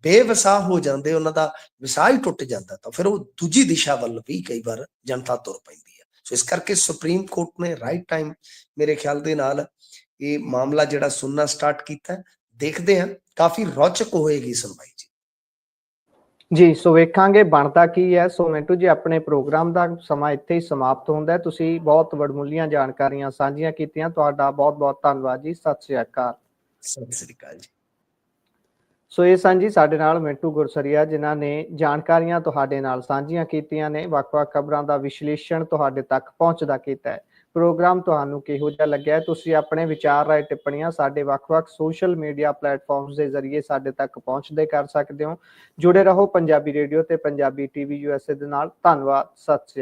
ਬੇਵਸਾ ਹੋ ਜਾਂਦੇ, ਉਹਨਾਂ ਦਾ ਵਿਸਾਹ ਹੀ ਟੁੱਟ ਜਾਂਦਾ, ਤਾਂ ਫਿਰ ਉਹ ਦੂਜੀ ਦਿਸ਼ਾ ਵੱਲ ਵੀ ਕਈ ਵਾਰ ਜਨਤਾ ਤੁਰ ਪੈਂਦੀ ਹੈ। ਸੋ ਇਸ ਕਰਕੇ ਸੁਪਰੀਮ ਕੋਰਟ ਨੇ ਰਾਈਟ ਟਾਈਮ ਮੇਰੇ ਖਿਆਲ ਦੇ ਨਾਲ ਇਹ ਮਾਮਲਾ ਜਿਹੜਾ ਸੁਣਨਾ ਸਟਾਰਟ ਕੀਤਾ। ਦੇਖਦੇ ਹਾਂ, ਕਾਫੀ ਰੌਚਕ ਹੋਏਗੀ ਸੁਣਵਾਈ ਜੀ। ਸੋ ਵੇਖਾਂਗੇ ਬਣਦਾ ਕੀ ਹੈ। ਸੋ ਮਿੰਟੂ ਜੀ, ਆਪਣੇ ਪ੍ਰੋਗਰਾਮ ਦਾ ਸਮਾਂ ਇੱਥੇ ਹੀ ਸਮਾਪਤ ਹੁੰਦਾ ਹੈ। ਤੁਸੀਂ ਬਹੁਤ ਵਡਮੁੱਲੀਆਂ ਜਾਣਕਾਰੀਆਂ ਸਾਂਝੀਆਂ ਕੀਤੀਆਂ, ਤੁਹਾਡਾ ਬਹੁਤ ਬਹੁਤ ਧੰਨਵਾਦ ਜੀ। ਸਤਿ ਸ੍ਰੀ ਅਕਾਲ। ਸਤਿ ਸ੍ਰੀ ਅਕਾਲ ਜੀ। ਸੋ ਇਹ ਸਨ ਜੀ ਸਾਡੇ ਨਾਲ ਮਿੰਟੂ ਗੁਰਸਰੀਆ, ਜਿਨ੍ਹਾਂ ਨੇ ਜਾਣਕਾਰੀਆਂ ਤੁਹਾਡੇ ਨਾਲ ਸਾਂਝੀਆਂ ਕੀਤੀਆਂ ਨੇ, ਵੱਖ-ਵੱਖ ਖਬਰਾਂ ਦਾ ਵਿਸ਼ਲੇਸ਼ਣ ਤੁਹਾਡੇ ਤੱਕ ਪਹੁੰਚਦਾ ਕੀਤਾ ਹੈ। ਪ੍ਰੋਗਰਾਮ ਤੁਹਾਨੂੰ ਕਿਹੋ ਜਿਹਾ ਲੱਗਿਆ? ਤੁਸੀਂ ਆਪਣੇ ਵਿਚਾਰ, ਰਾਏ, ਟਿੱਪਣੀਆਂ ਸਾਡੇ ਵੱਖ-ਵੱਖ ਸੋਸ਼ਲ ਮੀਡੀਆ ਪਲੇਟਫਾਰਮਸ ਦੇ ਜ਼ਰੀਏ ਸਾਡੇ ਤੱਕ ਪਹੁੰਚਦੇ ਕਰ ਸਕਦੇ ਹੋ। ਜੁੜੇ ਰਹੋ ਪੰਜਾਬੀ ਰੇਡੀਓ ਤੇ ਪੰਜਾਬੀ TV USA ਦੇ ਨਾਲ। ਧੰਨਵਾਦ। ਸਤਿ ਸ੍ਰੀ ਅਕਾਲ।